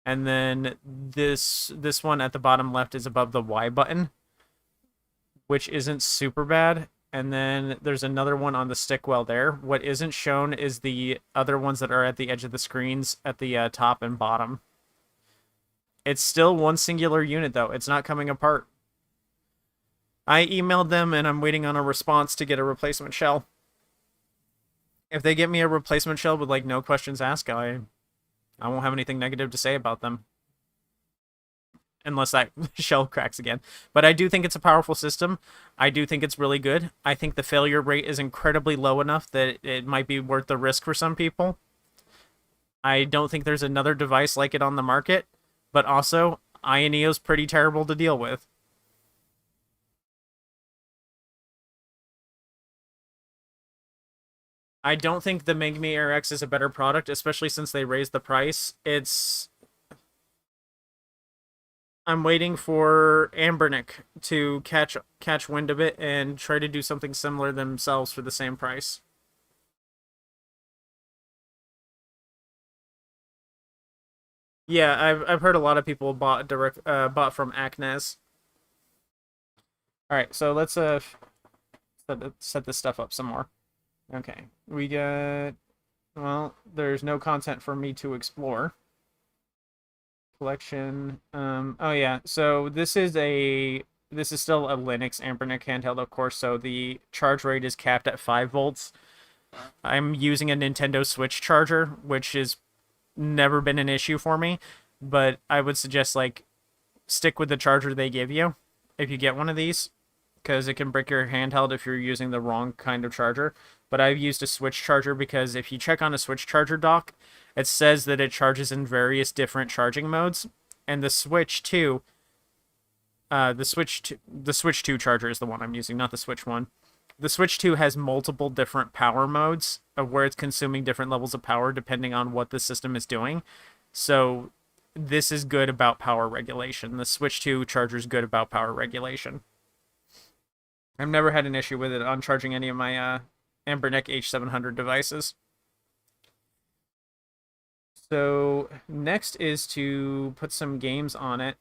And then this one at the bottom left is above the Y button, which isn't super bad. And then there's another one on the stick well there. What isn't shown is the other ones that are at the edge of the screens at the top and bottom. It's still one singular unit, though. It's not coming apart. I emailed them, and I'm waiting on a response to get a replacement shell. If they get me a replacement shell with, like, no questions asked, I won't have anything negative to say about them. Unless that shell cracks again. But I do think it's a powerful system. I do think it's really good. I think the failure rate is incredibly low enough that it might be worth the risk for some people. I don't think there's another device like it on the market, but also Ioneo's pretty terrible to deal with. I don't think the Megami Air X is a better product, especially since they raised the price. I'm waiting for Ambernick to catch wind of it and try to do something similar themselves for the same price. Yeah, I've heard a lot of people bought from Acnes. All right, so let's set this stuff up some more. Okay, we got, well, there's no content for me to explore. Collection. Oh yeah. So this is still a Linux Ambernick handheld, of course. So the charge rate is capped at 5 volts. I'm using a Nintendo Switch charger, which has never been an issue for me. But I would suggest like stick with the charger they give you if you get one of these, because it can break your handheld if you're using the wrong kind of charger. But I've used a Switch charger because if you check on a Switch charger dock, it says that it charges in various different charging modes. And the Switch 2, the Switch 2 charger is the one I'm using, not the Switch 1. The Switch 2 has multiple different power modes of where it's consuming different levels of power depending on what the system is doing. So this is good about power regulation. The Switch 2 charger is good about power regulation. I've never had an issue with it on charging any of my Ambernick H700 devices. So next is to put some games on it.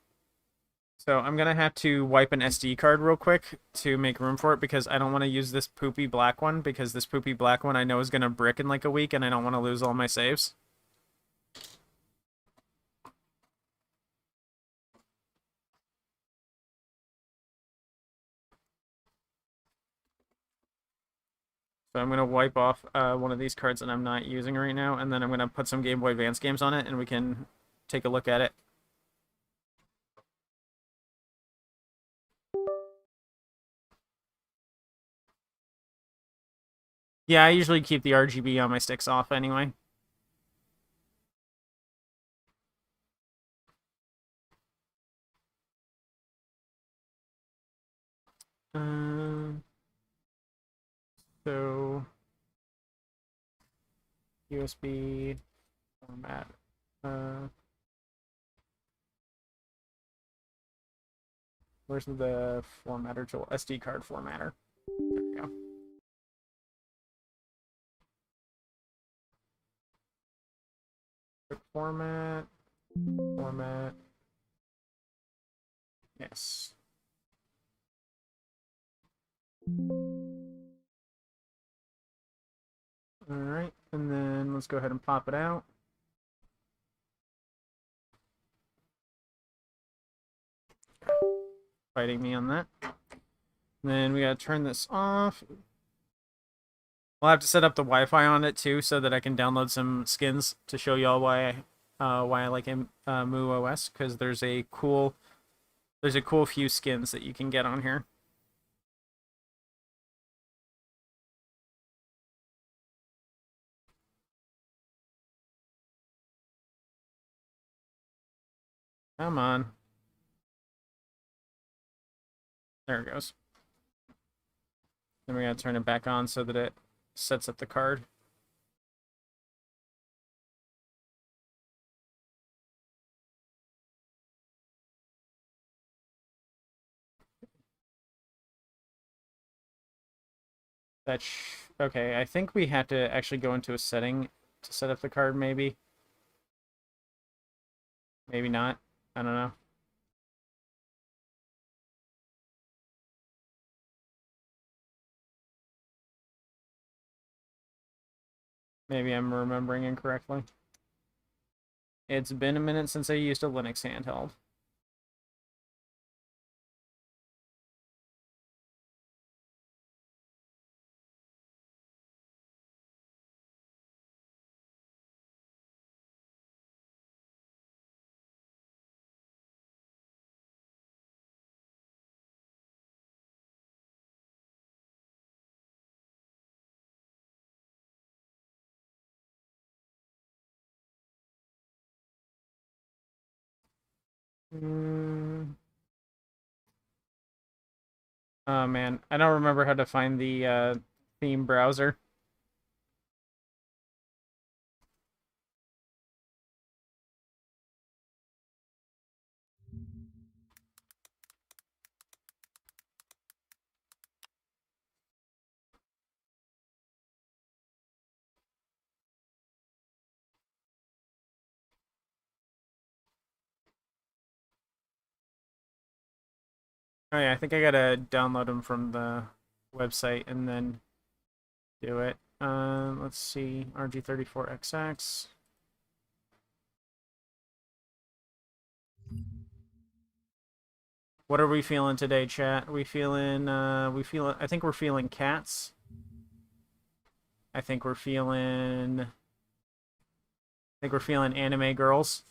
So I'm gonna have to wipe an SD card real quick to make room for it because I don't want to use this poopy black one because this poopy black one I know is gonna brick in like a week and I don't want to lose all my saves. So I'm gonna wipe off one of these cards that I'm not using right now, and then I'm gonna put some Game Boy Advance games on it, and we can take a look at it. Yeah, I usually keep the RGB on my sticks off anyway. Um, so USB format. Uh, where's the formatter tool? SD card formatter. There we go. Quick format. Format. Yes. Alright, and then let's go ahead and pop it out. Fighting me on that. Then we gotta turn this off. We'll have to set up the Wi-Fi on it too, so that I can download some skins to show y'all why I like MooOS, because there's a cool few skins that you can get on here. Come on. There it goes. Then we gotta turn it back on so that it sets up the card. Okay, I think we have to actually go into a setting to set up the card, maybe. Maybe not. I don't know. Maybe I'm remembering incorrectly. It's been a minute since I used a Linux handheld. Oh man, I don't remember how to find the theme browser. Oh yeah, I think I gotta download them from the website and then do it. Let's see, RG34XX. What are we feeling today, chat? I think we're feeling cats. I think we're feeling anime girls.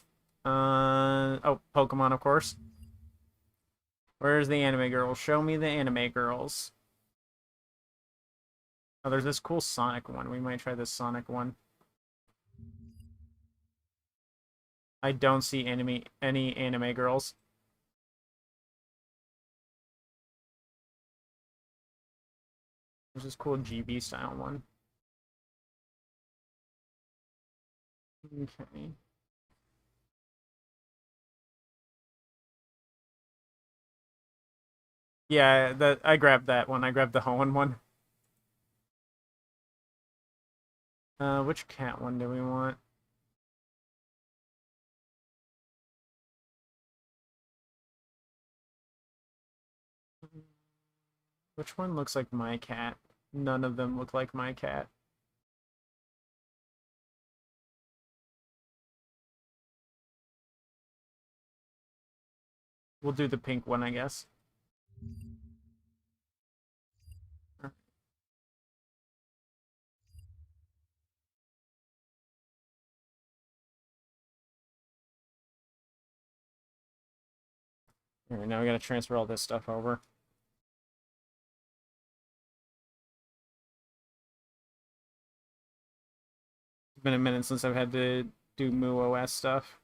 Oh, Pokemon, of course. Where's the anime girls? Show me the anime girls. Oh, there's this cool Sonic one. We might try this Sonic one. I don't see any anime girls. There's this cool GB style one. Okay. Yeah, I grabbed that one. I grabbed the Hoenn one. Which cat one do we want? Which one looks like my cat? None of them look like my cat. We'll do the pink one, I guess. Alright, now we gotta transfer all this stuff over. It's been a minute since I've had to do MooOS stuff.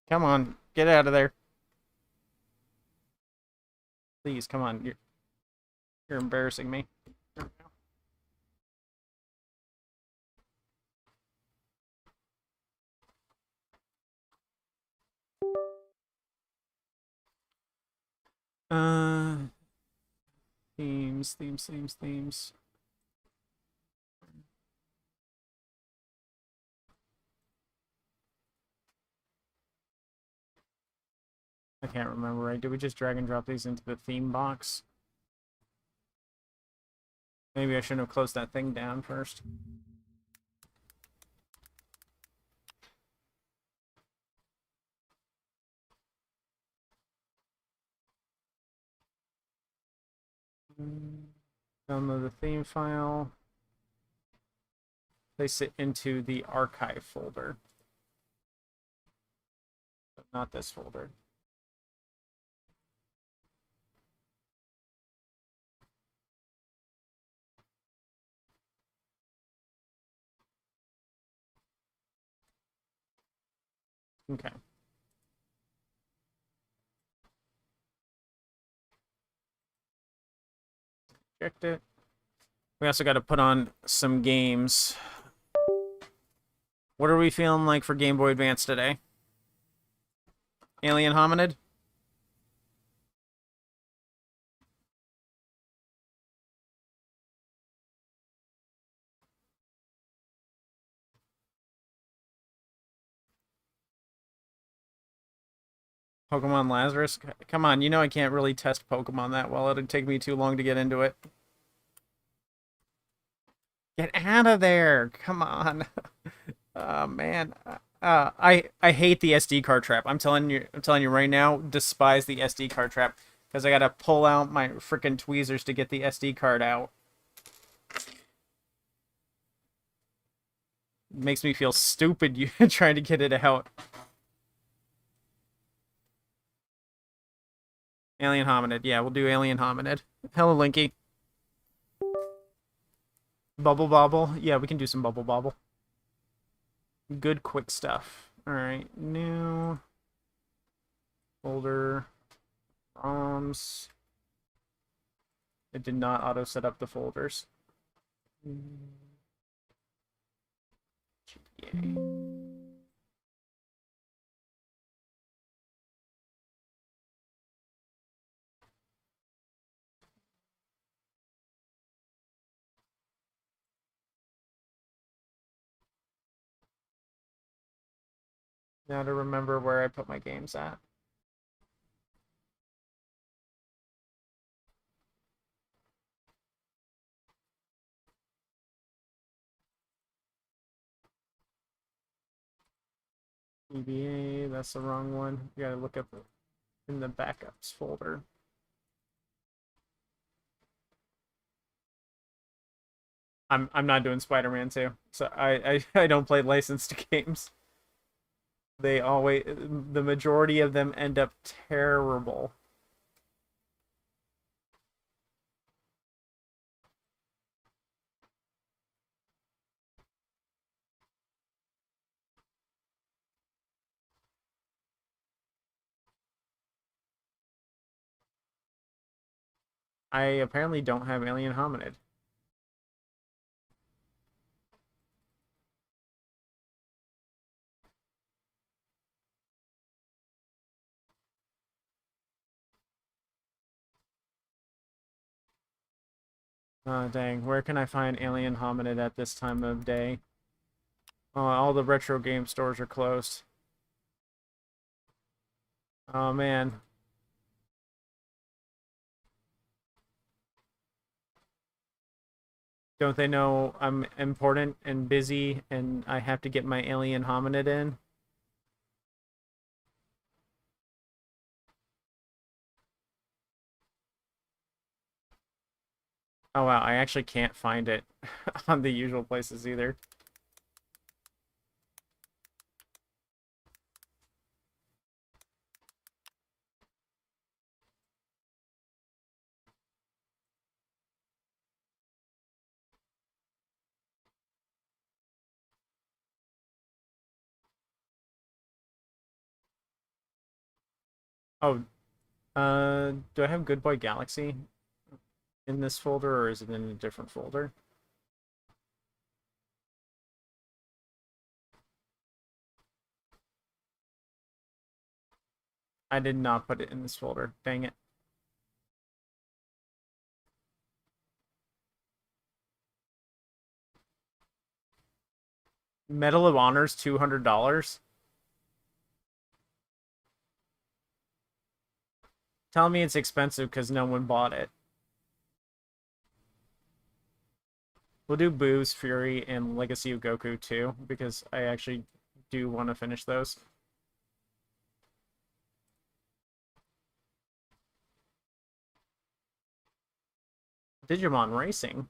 Come on, get out of there. Please, come on. You're embarrassing me. Uh, themes. I can't remember, right? Did we just drag and drop these into the theme box? Maybe I shouldn't have closed that thing down first. Download the theme file. Place it into the archive folder. But not this folder. Okay. Checked it. We also got to put on some games. What are we feeling like for Game Boy Advance today? Alien Hominid? Pokemon Lazarus? Come on, you know I can't really test Pokemon that well. It'd take me too long to get into it. Get out of there! Come on. Oh man. I hate the SD card trap. I'm telling you right now, despise the SD card trap. Because I gotta pull out my freaking tweezers to get the SD card out. It makes me feel stupid you trying to get it out. Alien Hominid. Yeah, we'll do Alien Hominid. Hello, Linky. Bubble Bobble. Yeah, we can do some Bubble Bobble. Good quick stuff. Alright, new folder. ROMs. It did not auto set up the folders. GPA. Now to remember where I put my games at. EBA, that's the wrong one. You gotta look up in the backups folder. I'm not doing Spider-Man 2. So I don't play licensed games. They always, the majority of them end up terrible. I apparently don't have Alien Hominid. Oh, dang. Where can I find Alien Hominid at this time of day? Oh, all the retro game stores are closed. Oh, man. Don't they know I'm important and busy and I have to get my Alien Hominid in? Oh, wow. I actually can't find it on the usual places either. Oh, do I have Good Boy Galaxy in this folder or is it in a different folder? I did not put it in this folder. Dang it. Medal of Honor's $200. Tell me it's expensive because no one bought it. We'll do Boo's Fury and Legacy of Goku too, because I actually do want to finish those. Digimon Racing.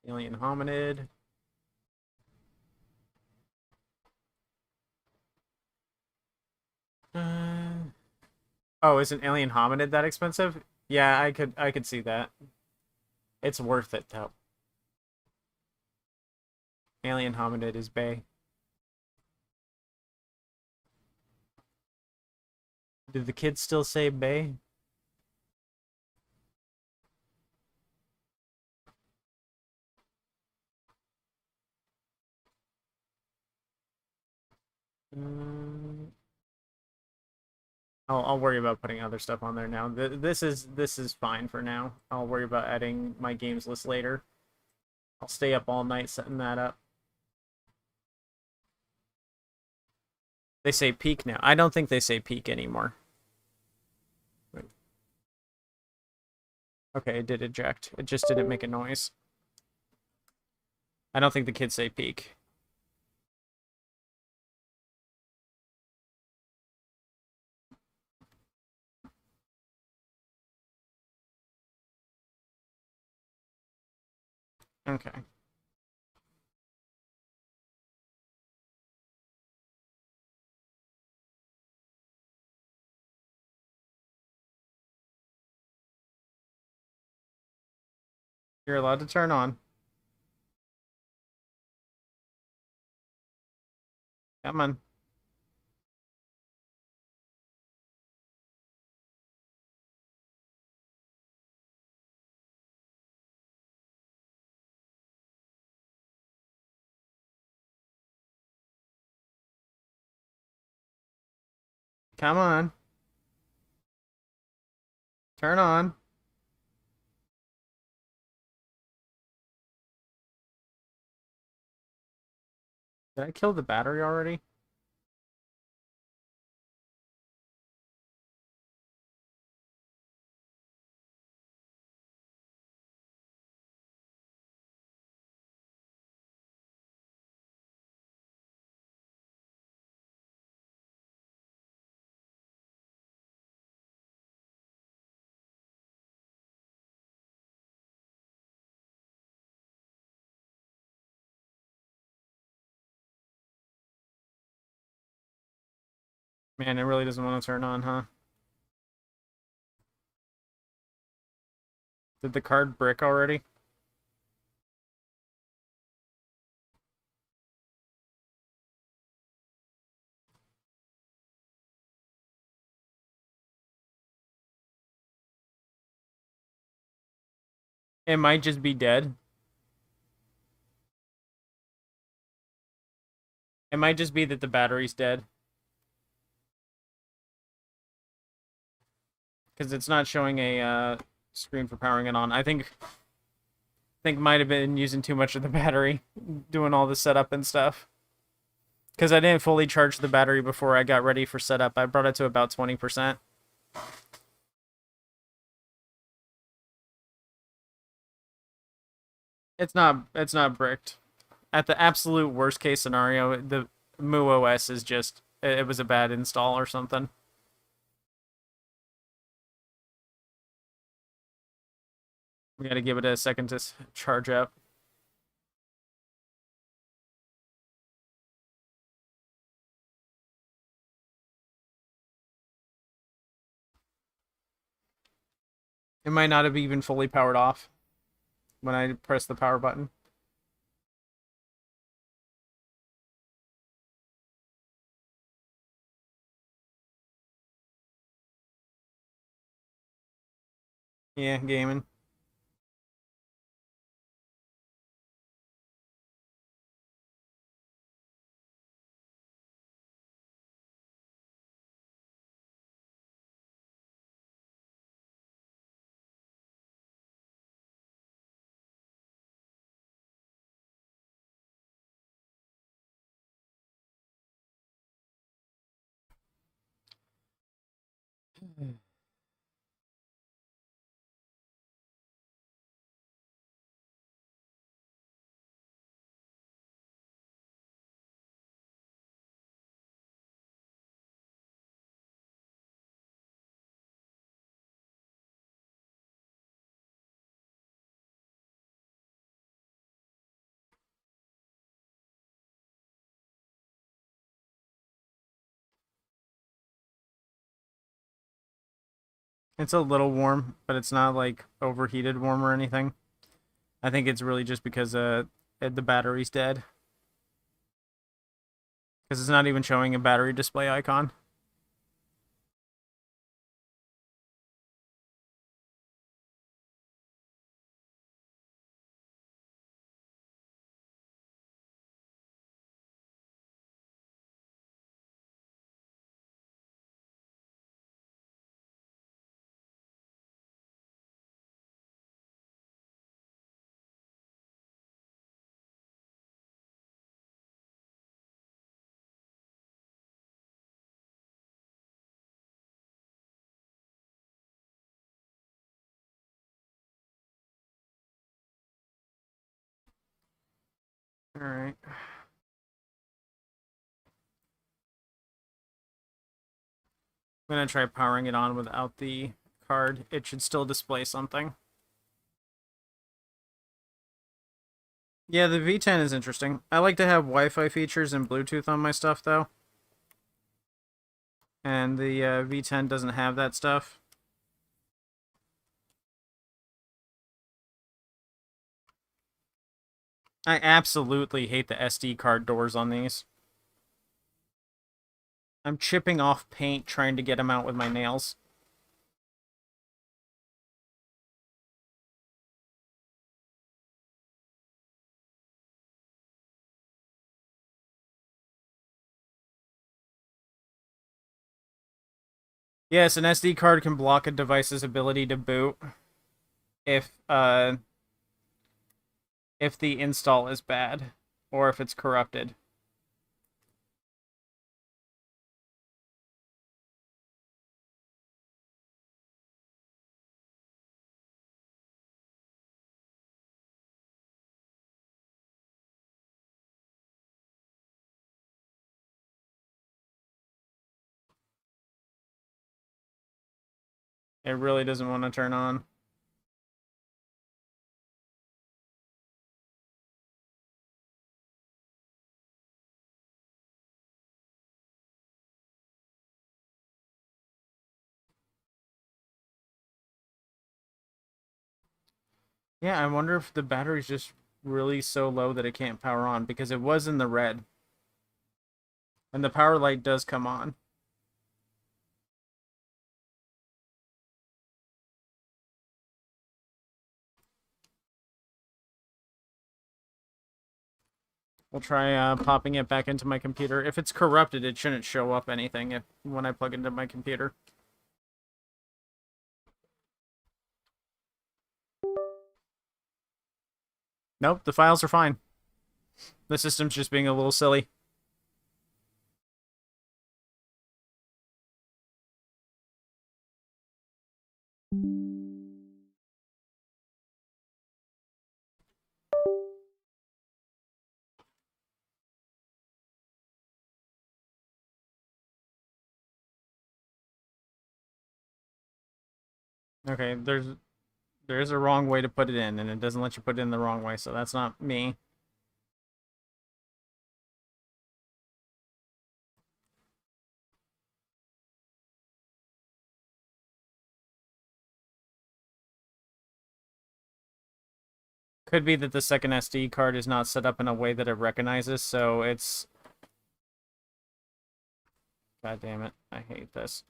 Alien Hominid. Oh, isn't Alien Hominid that expensive? Yeah, I could see that. It's worth it though. Alien Hominid is bae. Did the kids still say bae? Mm, I'll worry about putting other stuff on there now. This is fine for now. I'll worry about adding my games list later. I'll stay up all night setting that up. They say peak now. I don't think they say peak anymore. Wait. Okay, it did eject. It just didn't make a noise. I don't think the kids say peak. Okay. You're allowed to turn on. Come on. Come on. Turn on. Did I kill the battery already? Man, it really doesn't want to turn on, huh? Did the card brick already? It might just be dead. It might just be that the battery's dead. Because it's not showing a screen for powering it on. I think might have been using too much of the battery, doing all the setup and stuff. Because I didn't fully charge the battery before I got ready for setup. I brought it to about 20%. It's not bricked. At the absolute worst case scenario, the MuOS is just it was a bad install or something. We got to give it a second to charge up. It might not have even fully powered off when I press the power button. Yeah, gaming. It's a little warm, but it's not like overheated warm or anything. I think it's really just because the battery's dead. Because it's not even showing a battery display icon. Alright. I'm going to try powering it on without the card. It should still display something. Yeah, the V10 is interesting. I like to have Wi-Fi features and Bluetooth on my stuff, though. And the V10 doesn't have that stuff. I absolutely hate the SD card doors on these. I'm chipping off paint trying to get them out with my nails. Yes, an SD card can block a device's ability to boot if if the install is bad or if it's corrupted. It really doesn't want to turn on. Yeah, I wonder if the battery's just really so low that it can't power on because it was in the red. And the power light does come on. We'll try popping it back into my computer. If it's corrupted, it shouldn't show up anything when I plug into my computer. Nope, the files are fine. The system's just being a little silly. Okay, there's a wrong way to put it in, and it doesn't let you put it in the wrong way, so that's not me. Could be that the second SD card is not set up in a way that it recognizes, so it's... God damn it, I hate this.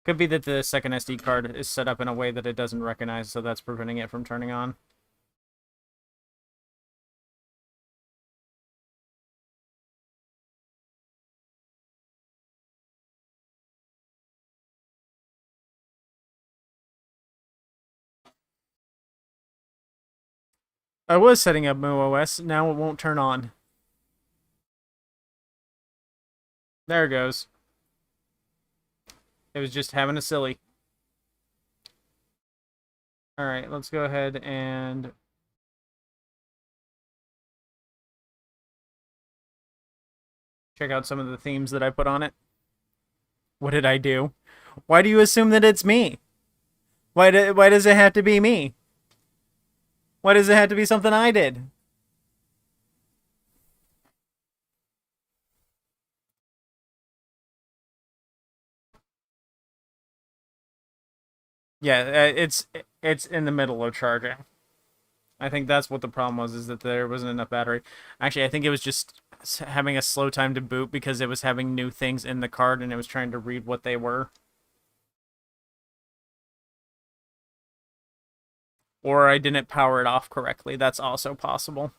Could be that the second SD card is set up in a way that it doesn't recognize, so that's preventing it from turning on. I was setting up MooOS, now it won't turn on. There it goes. It was just having a silly. All right, let's go ahead and check out some of the themes that I put on it. What did I do? Why do you assume that it's me? Why does it have to be me? Why does it have to be something I did? Yeah, it's in the middle of charging. I think that's what the problem was, is that there wasn't enough battery. Actually, I think it was just having a slow time to boot because it was having new things in the card and it was trying to read what they were. Or I didn't power it off correctly. That's also possible.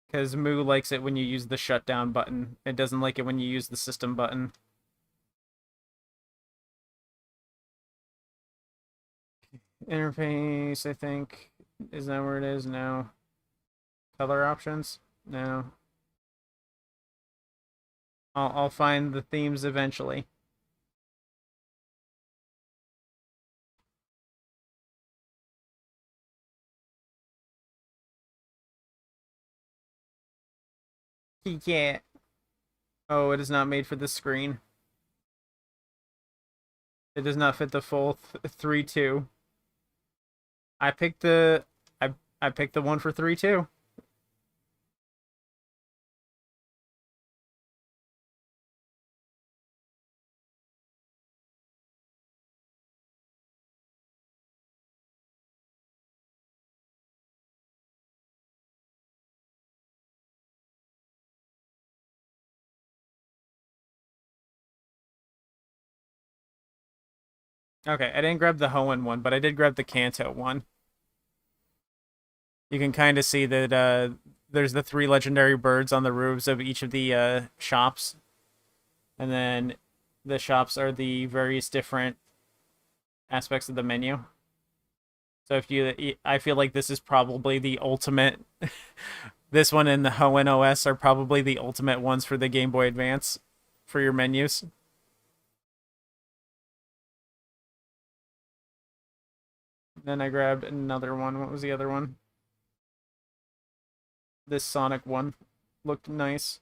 Because Moo likes it when you use the shutdown button. It doesn't like it when you use the system button. Interface, I think. Is that where it is? No. Color options? No. I'll find the themes eventually. Yeah. Oh, it is not made for this screen. It does not fit the full 3-2. I picked the I picked the one for 3-2. Okay, I didn't grab the Hoenn one, but I did grab the Kanto one. You can kind of see that there's the 3 legendary birds on the roofs of each of the shops. And then the shops are the various different aspects of the menu. So if you, I feel like this is probably the ultimate. This one and the Hoenn OS are probably the ultimate ones for the Game Boy Advance for your menus. Then I grabbed another one. What was the other one? This Sonic one looked nice.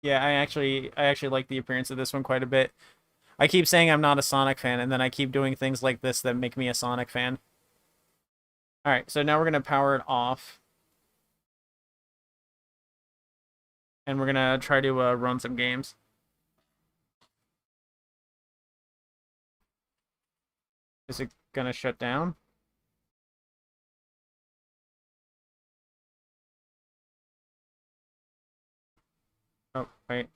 Yeah, I actually like the appearance of this one quite a bit. I keep saying I'm not a Sonic fan, and then I keep doing things like this that make me a Sonic fan. All right, so now we're gonna power it off, and we're gonna try to run some games. Is it gonna shut down? Oh, wait.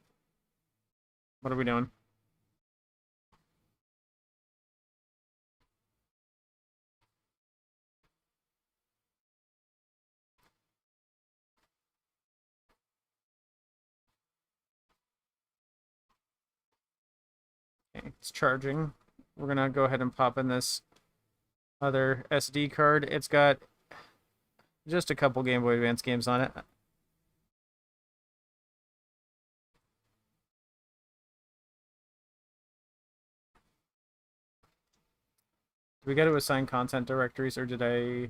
What are we doing? Okay, it's charging. We're gonna go ahead and pop in this other SD card. It's got just a couple Game Boy Advance games on it. Did we got to assign content directories, or did I...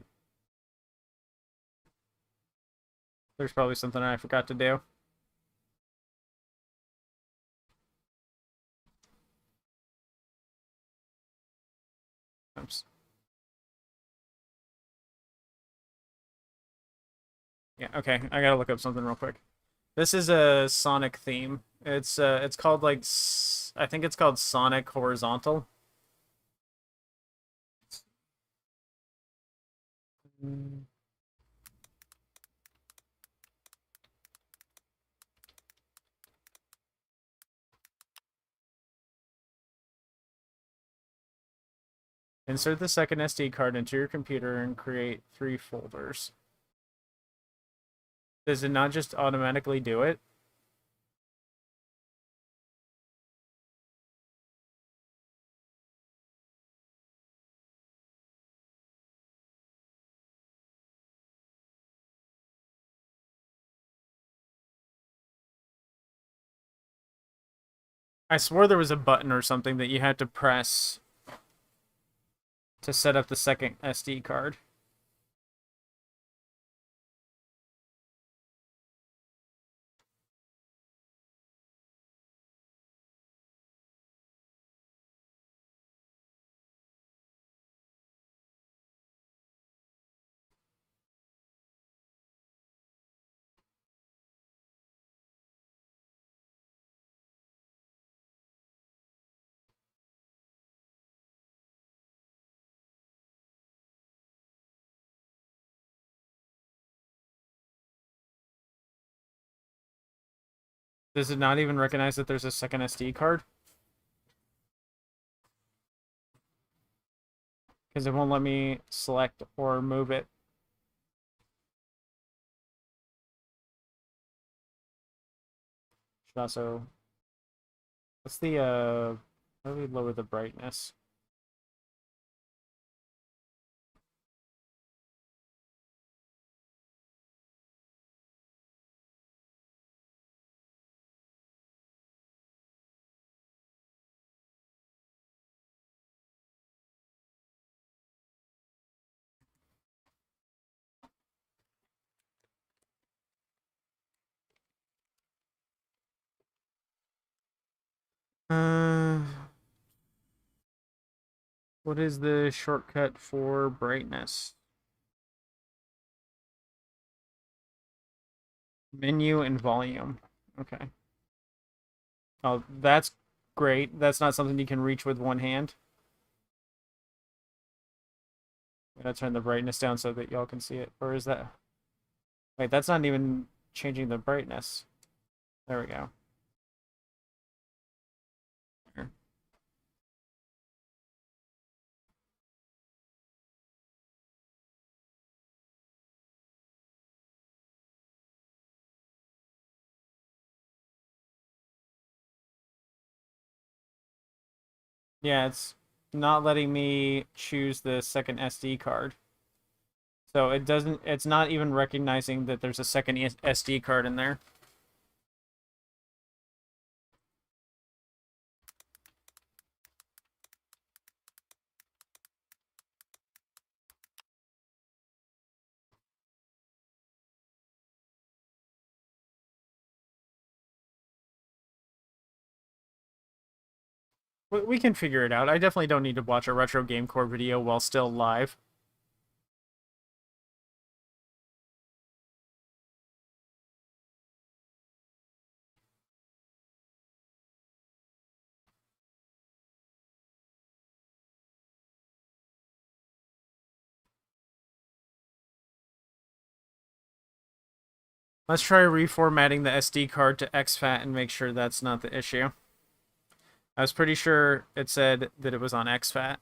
There's probably something I forgot to do. Oops. Yeah, okay. I gotta look up something real quick. This is a Sonic theme. It's called like I think it's called Sonic Horizontal. Insert the second SD card into your computer and create 3 folders. Does it not just automatically do it? I swore there was a button or something that you had to press to set up the second SD card. Does it not even recognize that there's a second SD card? Because it won't let me select or move it. Should also... What's the, how do we lower the brightness? Uh, what is the shortcut for brightness? Menu and volume. Okay. Oh, that's great. That's not something you can reach with one hand. I'm gonna turn the brightness down so that y'all can see it. Or is that... Wait, that's not even changing the brightness. There we go. There. Yeah, it's not letting me choose the second SD card. So it doesn't, it's not even recognizing that there's a second SD card in there. We can figure it out. I definitely don't need to watch a Retro Game Core video while still live. Let's try reformatting the SD card to exFAT and make sure that's not the issue. I was pretty sure it said that it was on exFAT.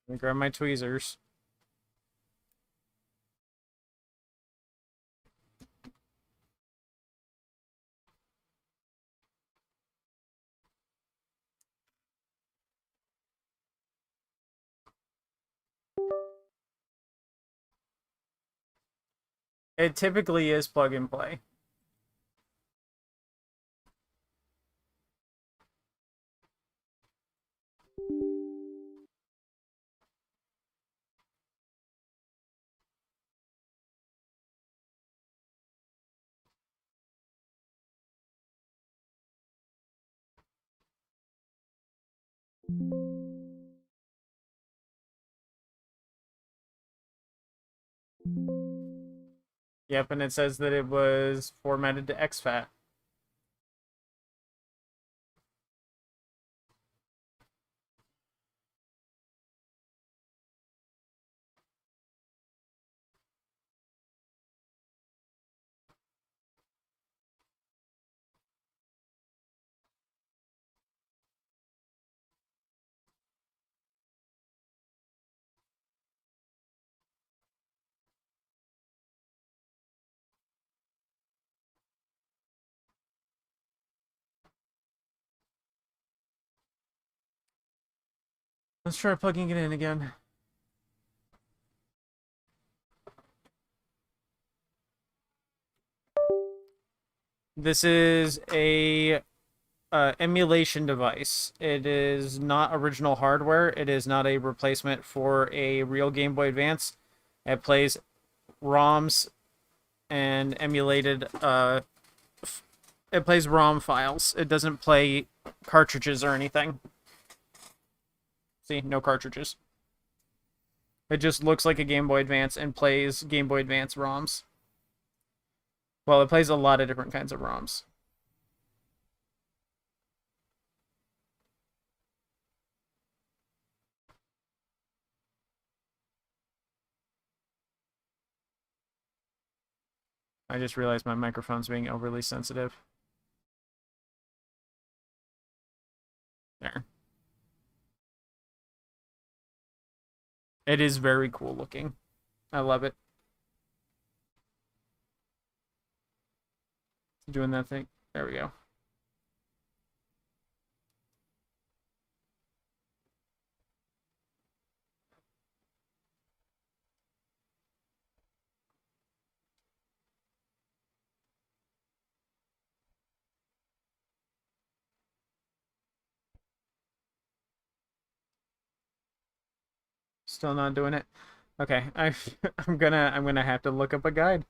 Let me grab my tweezers. It typically is plug and play. Yep, and it says that it was formatted to exFAT. Let's try plugging it in again. This is a emulation device. It is not original hardware. It is not a replacement for a real Game Boy Advance. It plays ROMs and emulated. It plays ROM files. It doesn't play cartridges or anything. See, no cartridges. It just looks like a Game Boy Advance and plays Game Boy Advance ROMs. Well, it plays a lot of different kinds of ROMs. I just realized my microphone's being overly sensitive. There. It is very cool looking. I love it. Doing that thing. There we go. Still not doing it. Okay, I'm gonna have to look up a guide.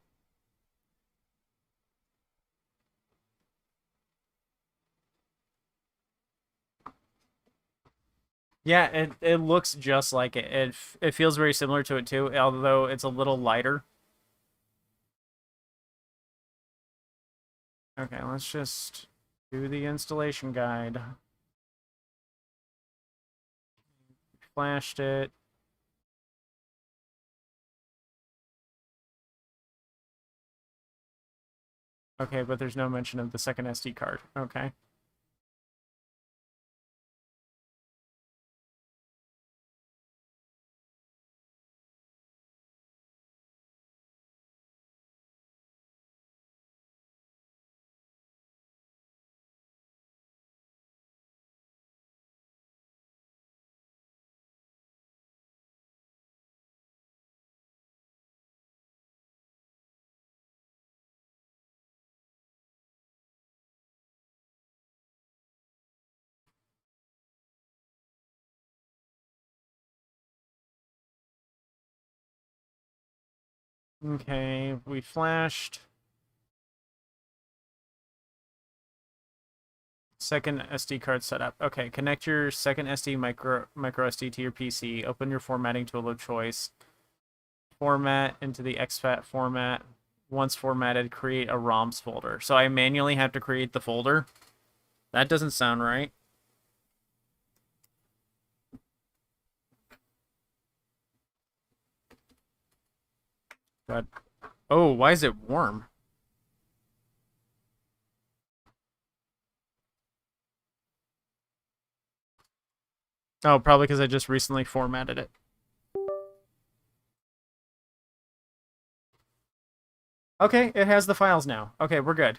Yeah, it looks just like it. It feels very similar to it too, although it's a little lighter. Okay, let's just do the installation guide. Flashed it. Okay, but there's no mention of the second SD card. Okay. Okay, we flashed. Second SD card setup. Okay, connect your second SD micro SD to your PC. Open your formatting tool of choice. Format into the exFAT format. Once formatted, create a ROMs folder. So I manually have to create the folder. That doesn't sound right. But oh, why is it warm? Oh, probably because I just recently formatted it. Okay, it has the files now. Okay, we're good.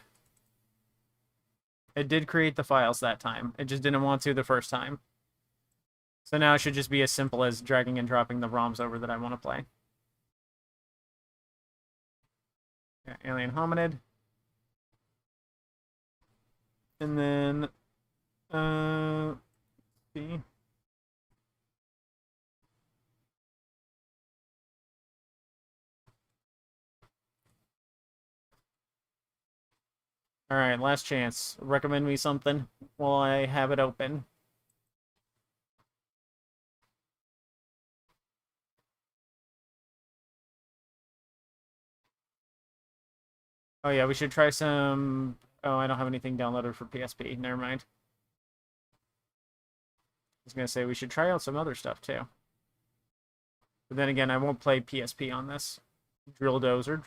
It did create the files that time. It just didn't want to the first time. So now it should just be as simple as dragging and dropping the ROMs over that I want to play. Yeah, Alien Hominid. And then, see. All right, last chance. Recommend me something while I have it open. Oh yeah, we should try some. Oh, I don't have anything downloaded for PSP. Never mind. I was gonna say we should try out some other stuff too. But then again, I won't play PSP on this. Drill Dozer.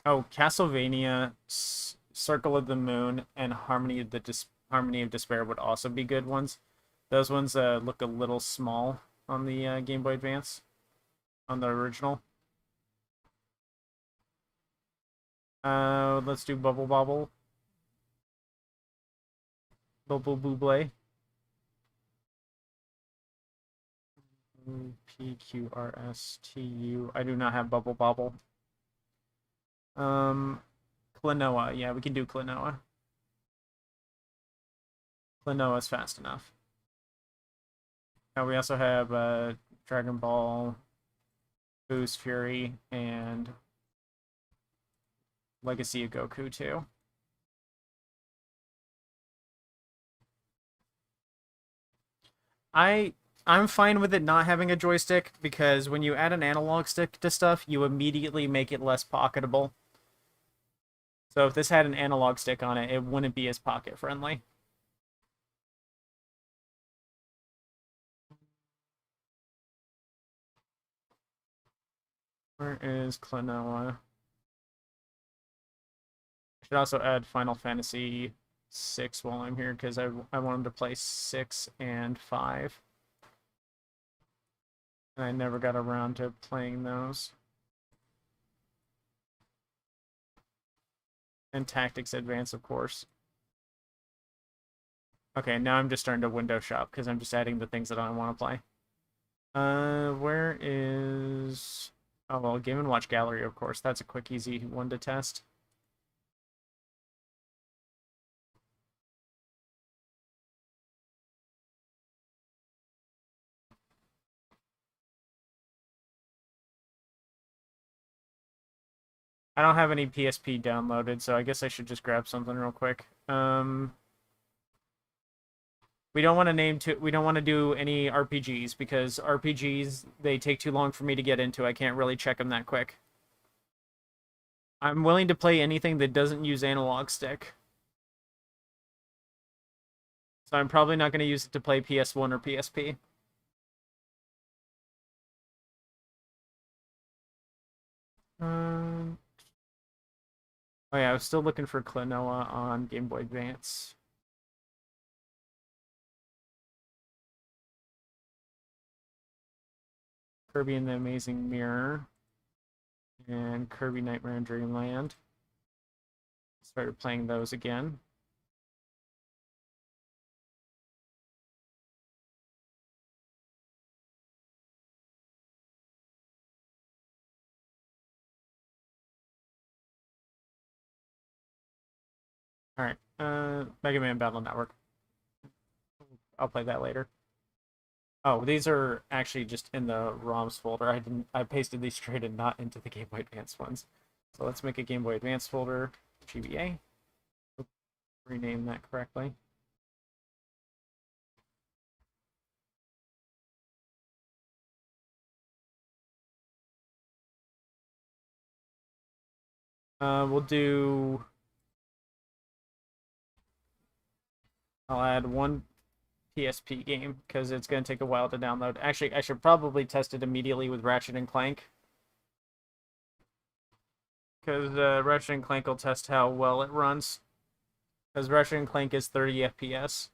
Oh, Castlevania, Circle of the Moon, and Harmony of Despair would also be good ones. Those ones look a little small on the Game Boy Advance, on the original. Let's do Bubble Bobble. Bubble Booble. PQRSTU. I do not have Bubble Bobble. Um, Klonoa. Yeah, we can do Klonoa. Klonoa's fast enough. Now we also have Dragon Ball, Boost Fury, and Legacy of Goku too. I I'm fine with it not having a joystick because when you add an analog stick to stuff, you immediately make it less pocketable. So if this had an analog stick on it, it wouldn't be as pocket friendly. Where is Klonoa? I should also add Final Fantasy 6 while I'm here because I wanted to play 6 and 5. And I never got around to playing those. And Tactics Advance, of course. Okay, now I'm just starting to window shop because I'm just adding the things that I want to play. Where is... Oh, well, Game & Watch Gallery, of course. That's a quick, easy one to test. I don't have any PSP downloaded, so I guess I should just grab something real quick. We don't want to we don't want to do any RPGs because RPGs, they take too long for me to get into. I can't really check them that quick. I'm willing to play anything that doesn't use analog stick. So I'm probably not going to use it to play PS1 or PSP. Um, oh yeah, I was still looking for Klonoa on Game Boy Advance. Kirby and the Amazing Mirror and Kirby Nightmare in Dreamland. Started playing those again. All right, Mega Man Battle Network. I'll play that later. Oh, these are actually just in the ROMs folder. I pasted these straight and not into the Game Boy Advance ones. So let's make a Game Boy Advance folder, GBA. Rename that correctly. We'll do. I'll add one PSP game because it's going to take a while to download. Actually, I should probably test it immediately with Ratchet and Clank because Ratchet and Clank will test how well it runs. Because Ratchet and Clank is 30 FPS.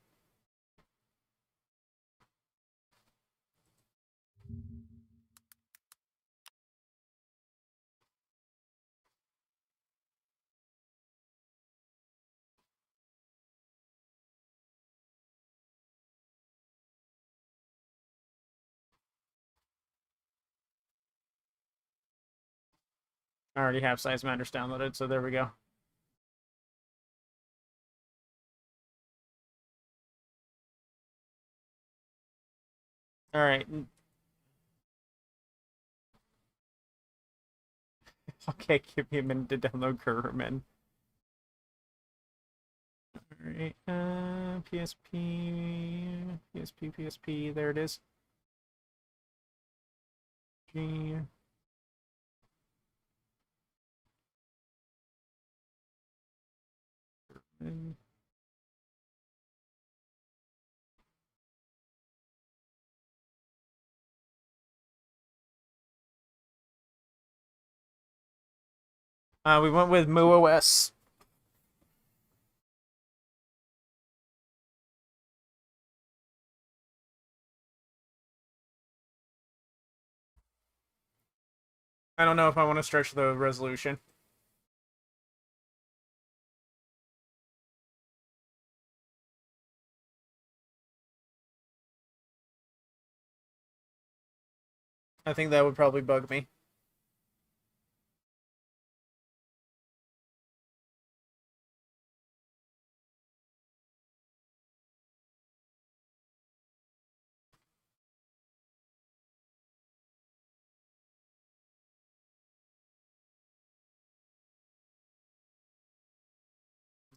I already have Size Matters downloaded, so there we go. All right. Okay, give me a minute to download Kerman. Alright, PSP, there it is. G. We went with MooOS. I don't know if I want to stretch the resolution. I think that would probably bug me.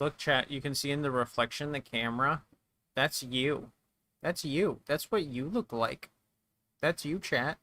Look, chat, you can see in the reflection the camera. That's you. That's you. That's what you look like. That's you, chat.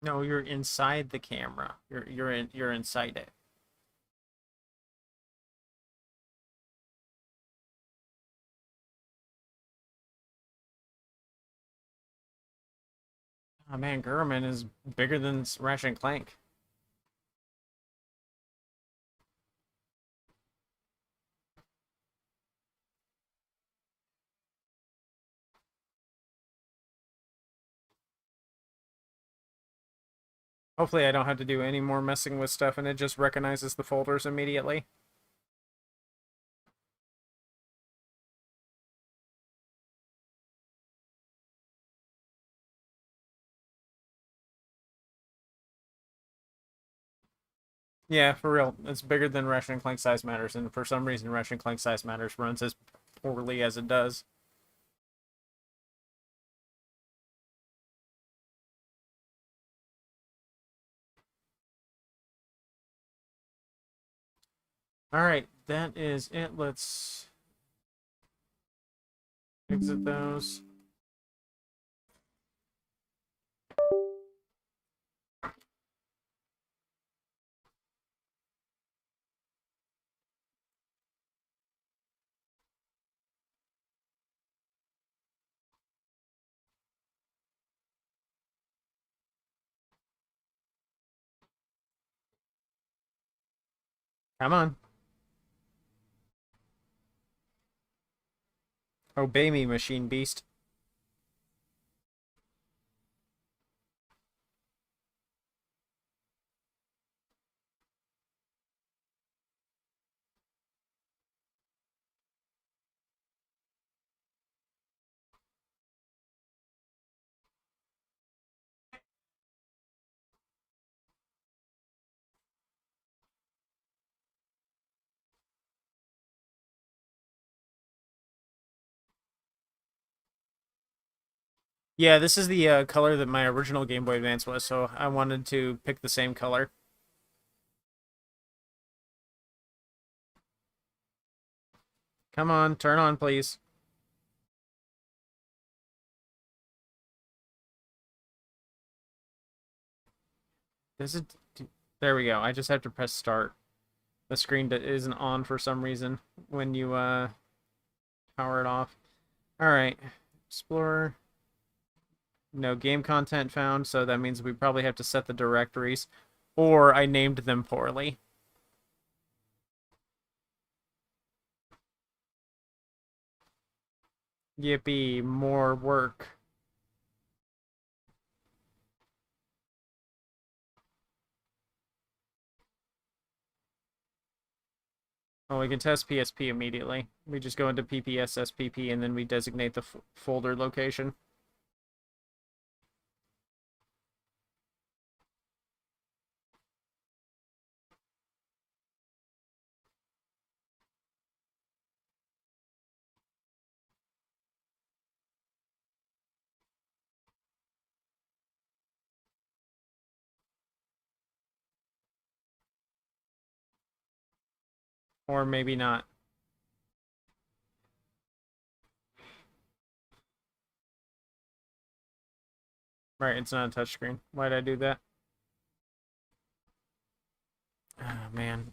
No, you're inside the camera. You're inside it. Oh man, Gurman is bigger than Ratchet and Clank. Hopefully I don't have to do any more messing with stuff and it just recognizes the folders immediately. Yeah, for real. It's bigger than Ratchet and Clank Size Matters, and for some reason Ratchet and Clank Size Matters runs as poorly as it does. Alright, that is it. Let's exit those. Come on. Obey me, Machine Beast. Yeah, this is the color that my original Game Boy Advance was, so I wanted to pick the same color. Come on, turn on, please. Does it... There we go. I just have to press start. The screen isn't on for some reason when you power it off. Alright. Explorer. No game content found, so that means we probably have to set the directories. Or I named them poorly. Yippee, more work. Oh, we can test PSP immediately. We just go into PPSSPP and then we designate the folder location. Or maybe not. Right, it's not a touchscreen. Why'd I do that? Oh, man.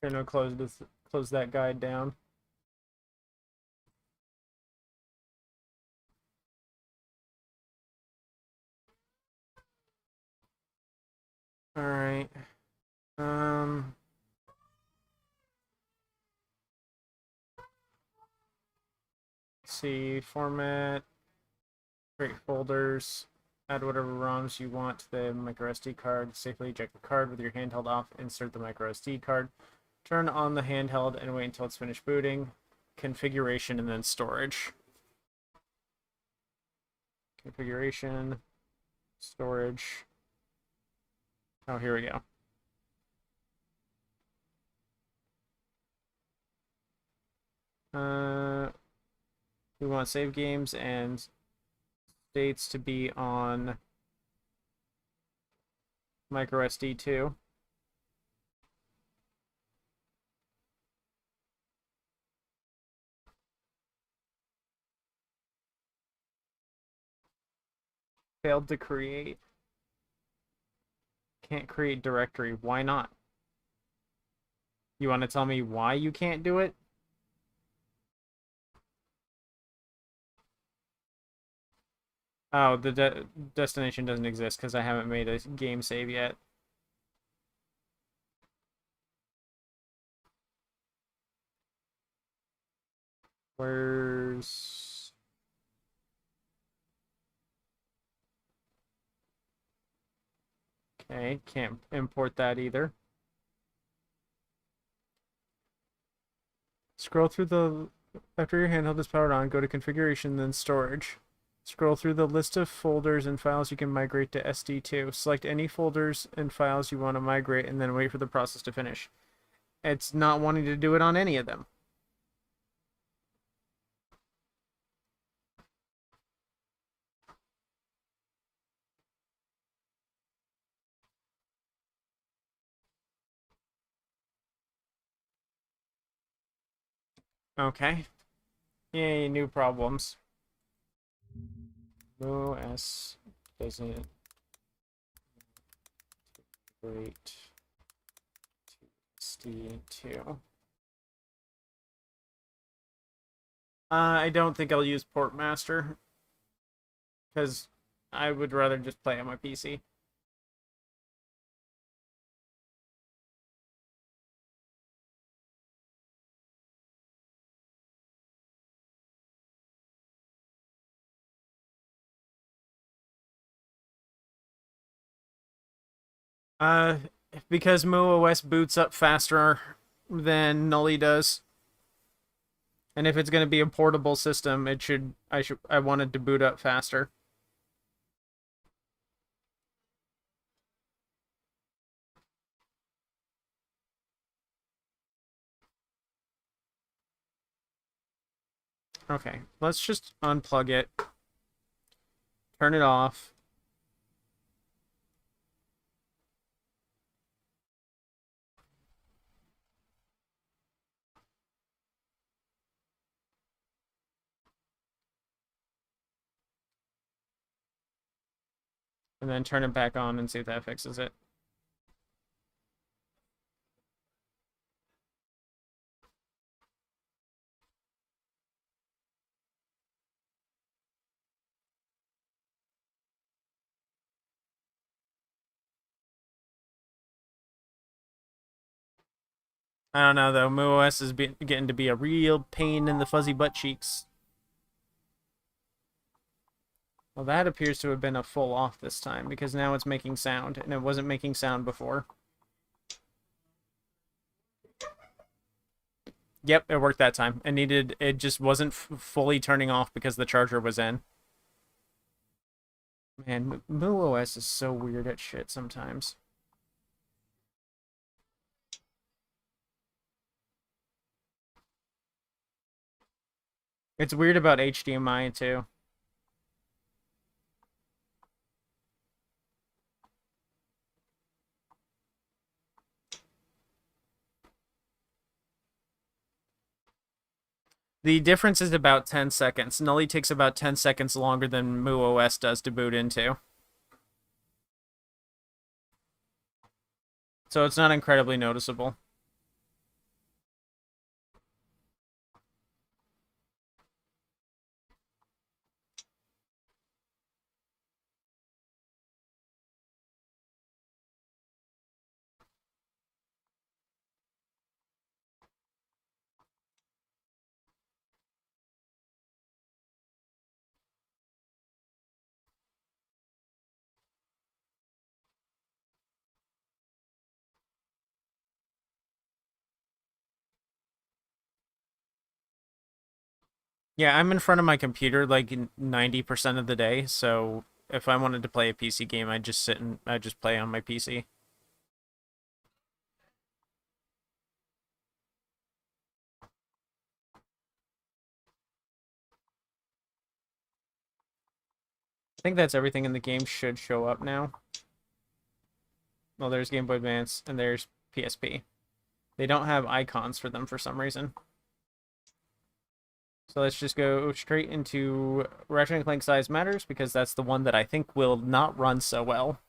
Gonna close that guide down. All right. Um. Let's see, format, create folders, add whatever ROMs you want to the micro SD card. Safely eject the card with your handheld off. Insert the micro SD card. Turn on the handheld and wait until it's finished booting. Configuration and then storage. Configuration, storage. Oh, here we go. We want save games and states to be on micro SD too. Failed to create. Can't create directory. Why not? You want to tell me why you can't do it? Oh, the destination doesn't exist because I haven't made a game save yet. Where's... Okay, can't import that either. Scroll through the... After your handheld is powered on, go to configuration, then storage. Scroll through the list of folders and files you can migrate to SD2. Select any folders and files you want to migrate and then wait for the process to finish. It's not wanting to do it on any of them. Okay. Yay, new problems. OS doesn't migrate to SD2. I don't think I'll use Portmaster because I would rather just play on my PC. Uh, because MooOS boots up faster than Nully does. And if it's going to be a portable system, I want it to boot up faster. Okay, let's just unplug it. Turn it off. And then turn it back on and see if that fixes it. I don't know, though. MooOS is getting to be a real pain in the fuzzy butt cheeks. Well, that appears to have been a full off this time, because now it's making sound, and it wasn't making sound before. Yep, it worked that time. It just wasn't fully turning off because the charger was in. Man, MooOS is so weird at shit sometimes. It's weird about HDMI, too. The difference is about 10 seconds. Nully takes about 10 seconds longer than MooOS does to boot into. So it's not incredibly noticeable. Yeah, I'm in front of my computer like 90% of the day, so if I wanted to play a PC game, I'd just sit and I'd just play on my PC. I think that's everything in the game should show up now. Well, there's Game Boy Advance and there's PSP. They don't have icons for them for some reason. So let's just go straight into Ratchet and Clank Size Matters because that's the one that I think will not run so well.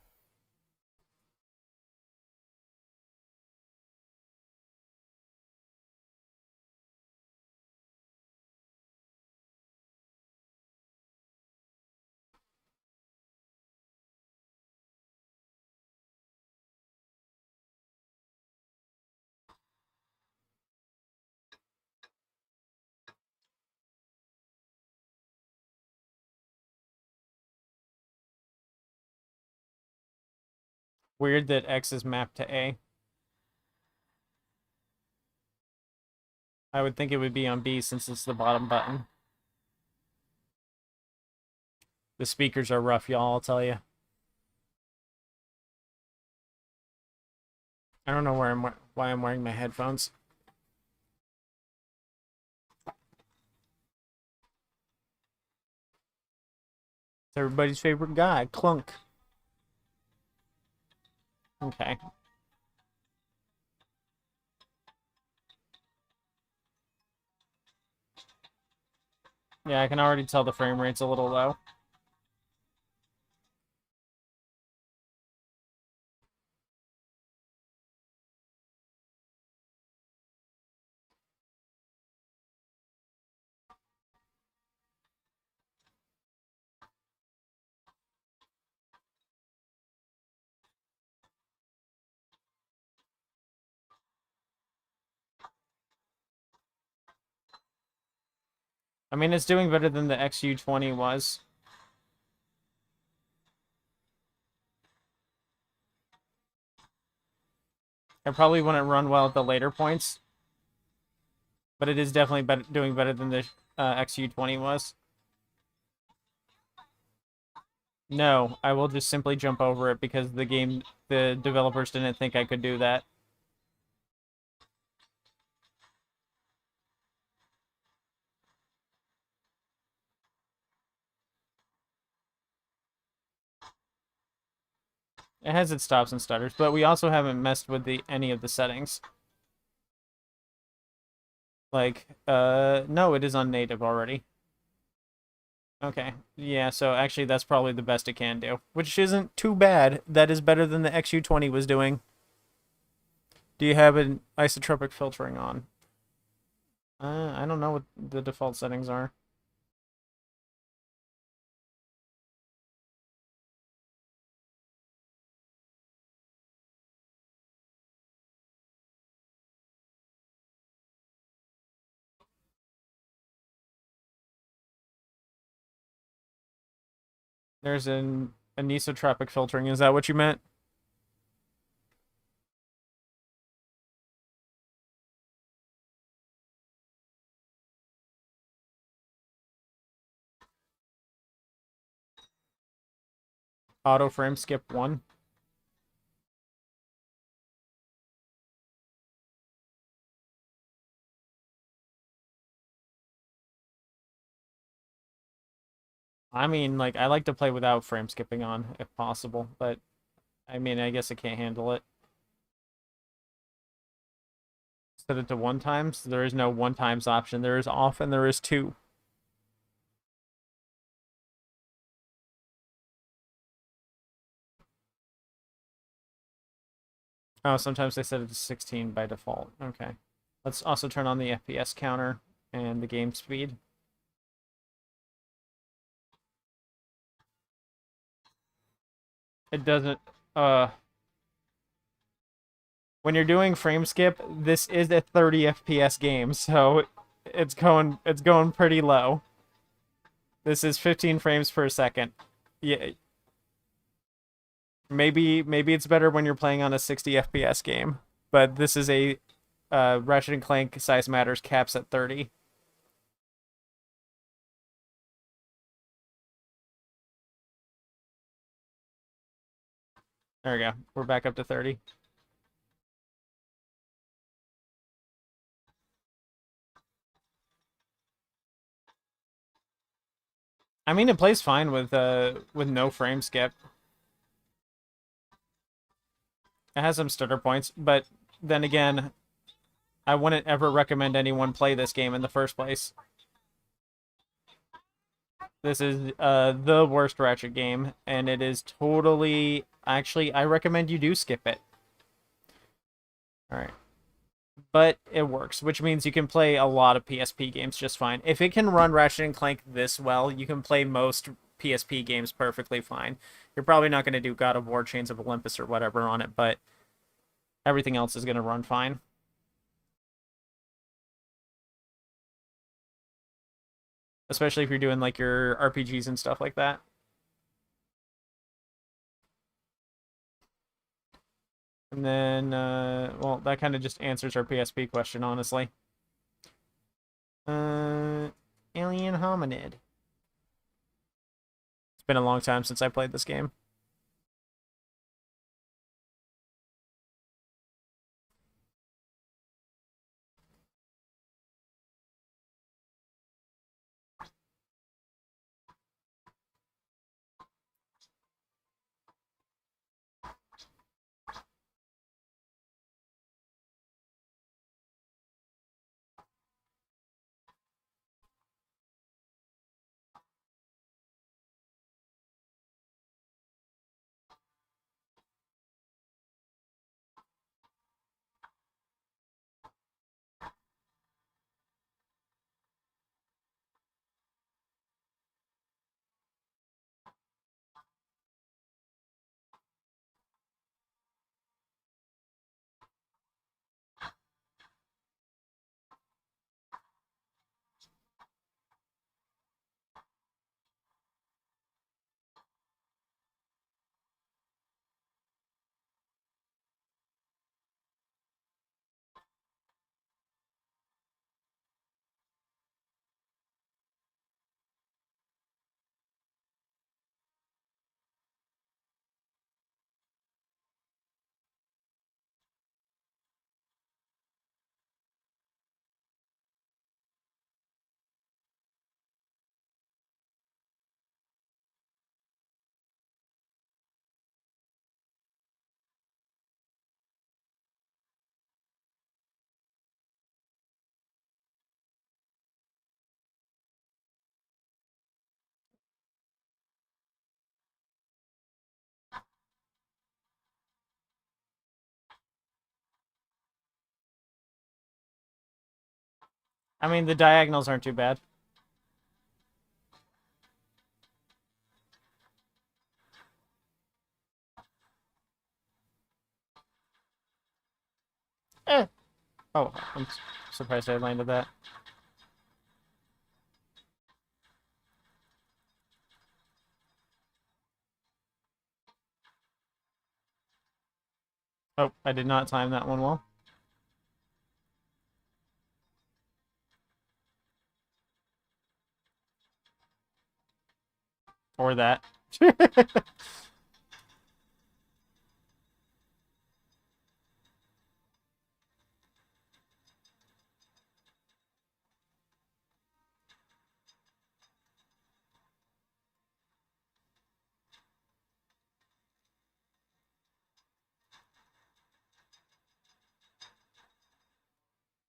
Weird that X is mapped to A. I would think it would be on B since it's the bottom button. The speakers are rough, y'all, I'll tell you. I don't know why I'm wearing my headphones. It's everybody's favorite guy, Clunk. Okay. Yeah, I can already tell the frame rate's a little low. I mean, it's doing better than the XU20 was. It probably wouldn't run well at the later points, but it is definitely doing better than the XU20 was. No, I will just simply jump over it because the developers didn't think I could do that. It has its stops and stutters, but we also haven't messed with any of the settings. Like, no, it is on native already. Okay, yeah, so actually that's probably the best it can do, which isn't too bad. That is better than the XU20 was doing. Do you have an isotropic filtering on? I don't know what the default settings are. There's an anisotropic filtering. Is that what you meant? Auto frame skip 1. I mean, like, I like to play without frame skipping on, if possible, but, I mean, I guess I can't handle it. Set it to 1 times. There is no 1 times option. There is off and there is 2. Oh, sometimes they set it to 16 by default. Okay. Let's also turn on the FPS counter and the game speed. It doesn't, uh, when you're doing frame skip, this is a 30 FPS game, so it's going pretty low. This is 15 frames per second. Yeah, maybe it's better when you're playing on a 60 FPS game, but this is a Ratchet and Clank Size Matters caps at 30. There we go. We're back up to 30. I mean, it plays fine with no frame skip. It has some stutter points, but then again, I wouldn't ever recommend anyone play this game in the first place. This is the worst Ratchet game, and it is totally... Actually, I recommend you do skip it. Alright. But it works, which means you can play a lot of PSP games just fine. If it can run Ratchet and Clank this well, you can play most PSP games perfectly fine. You're probably not going to do God of War, Chains of Olympus, or whatever on it, but everything else is going to run fine. Especially if you're doing like your RPGs and stuff like that. And then, well, that kind of just answers our PSP question, honestly. Alien Hominid. It's been a long time since I played this game. I mean, the diagonals aren't too bad. Eh. Oh, I'm surprised I landed that. Oh, I did not time that one well. Or that.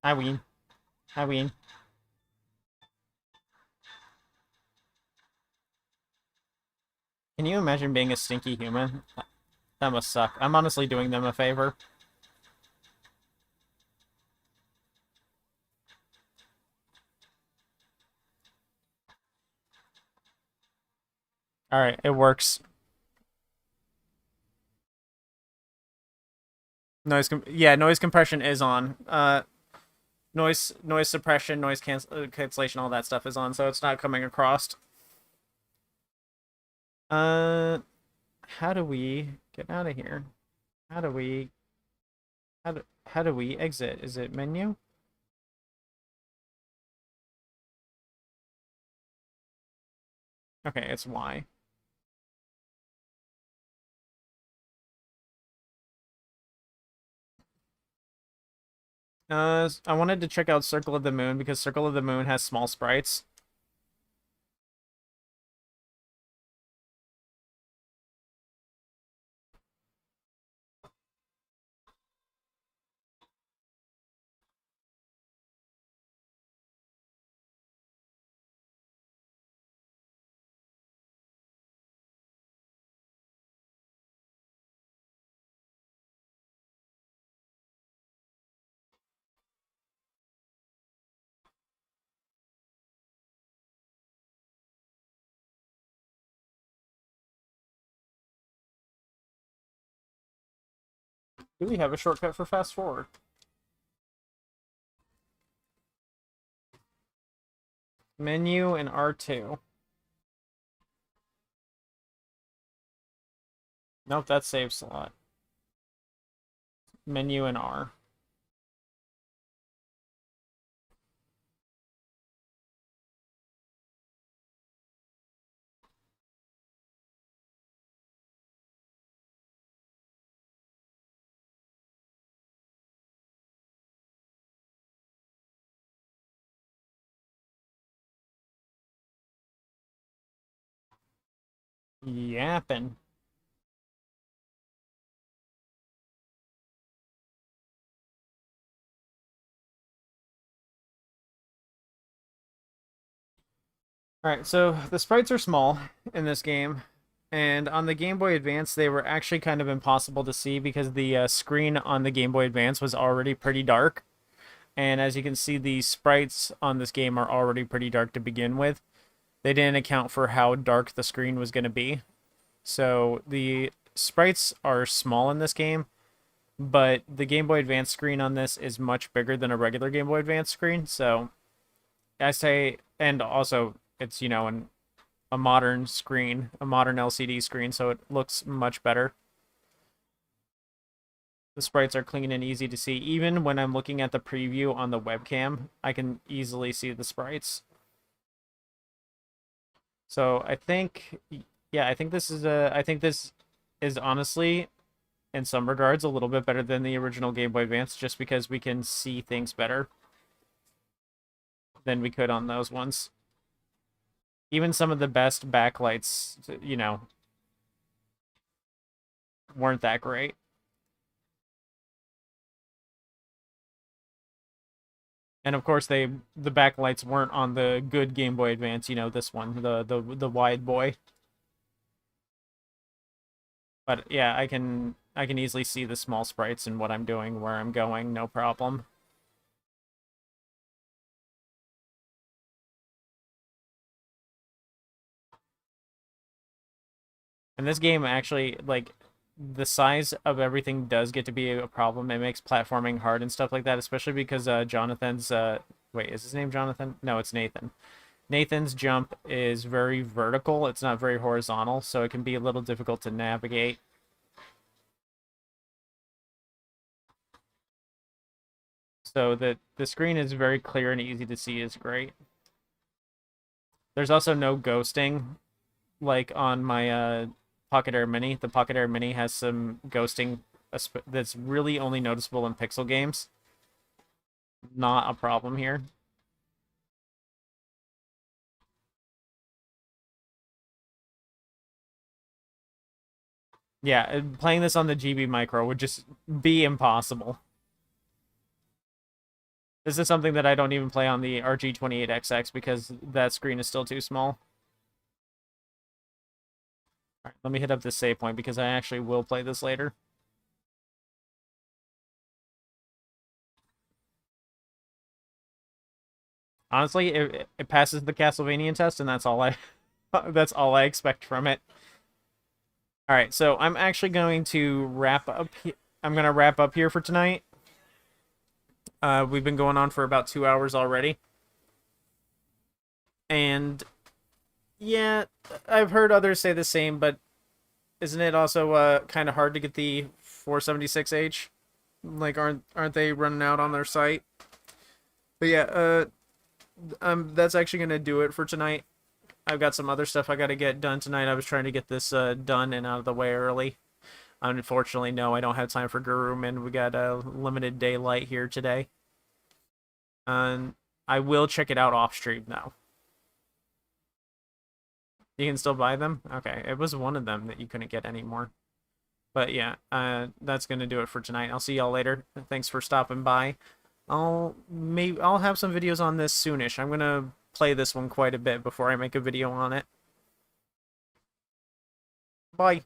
I win. I win. Can you imagine being a stinky human? That must suck. I'm honestly doing them a favor. Alright, it works. Noise compression is on. Noise suppression, cancellation, all that stuff is on, so it's not coming across. Uh, how do we get out of here? How do we how do we exit? Is it menu? Okay, it's Y. I wanted to check out Circle of the Moon because Circle of the Moon has small sprites. Do we have a shortcut for fast forward? Menu and R2. Nope, that save slot. Menu and R. Yapping. Alright, so the sprites are small in this game, and on the Game Boy Advance, they were actually kind of impossible to see because the screen on the Game Boy Advance was already pretty dark. And as you can see, the sprites on this game are already pretty dark to begin with. They didn't account for how dark the screen was going to be. So the sprites are small in this game, but the Game Boy Advance screen on this is much bigger than a regular Game Boy Advance screen. So I say, and also it's, a modern screen, a modern LCD screen, so it looks much better. The sprites are clean and easy to see. Even when I'm looking at the preview on the webcam, I can easily see the sprites. So I think, yeah, I think this is honestly, in some regards, a little bit better than the original Game Boy Advance, just because we can see things better than we could on those ones. Even some of the best backlights, weren't that great. And of course, the backlights weren't on the good Game Boy Advance. This one, the wide boy. But yeah, I can easily see the small sprites and what I'm doing, where I'm going, no problem. And this game actually, like, the size of everything does get to be a problem. It makes platforming hard and stuff like that, especially because Jonathan's wait, is his name Jonathan? No, it's Nathan. Nathan's jump is very vertical. It's not very horizontal, so it can be a little difficult to navigate. So that the screen is very clear and easy to see is great. There's also no ghosting like on my Pocket Air Mini. The Pocket Air Mini has some ghosting that's really only noticeable in pixel games. Not a problem here. Yeah, playing this on the GB Micro would just be impossible. This is something that I don't even play on the RG28XX because that screen is still too small. All right, let me hit up this save point because I actually will play this later. Honestly, it passes the Castlevania test, and that's all I that's all I expect from it. All right, so I'm actually going to wrap up. I'm gonna wrap up here for tonight. We've been going on for about 2 hours already, and yeah, I've heard others say the same, but isn't it also kind of hard to get the 476H? Like, aren't they running out on their site? But yeah, that's actually gonna do it for tonight. I've got some other stuff I got to get done tonight. I was trying to get this done and out of the way early. Unfortunately, no, I don't have time for Gurumin. We got a limited daylight here today. I will check it out off stream though. You can still buy them? Okay, it was one of them that you couldn't get anymore. But yeah, that's gonna do it for tonight. I'll see y'all later. Thanks for stopping by. I'll have some videos on this soonish. I'm gonna play this one quite a bit before I make a video on it. Bye.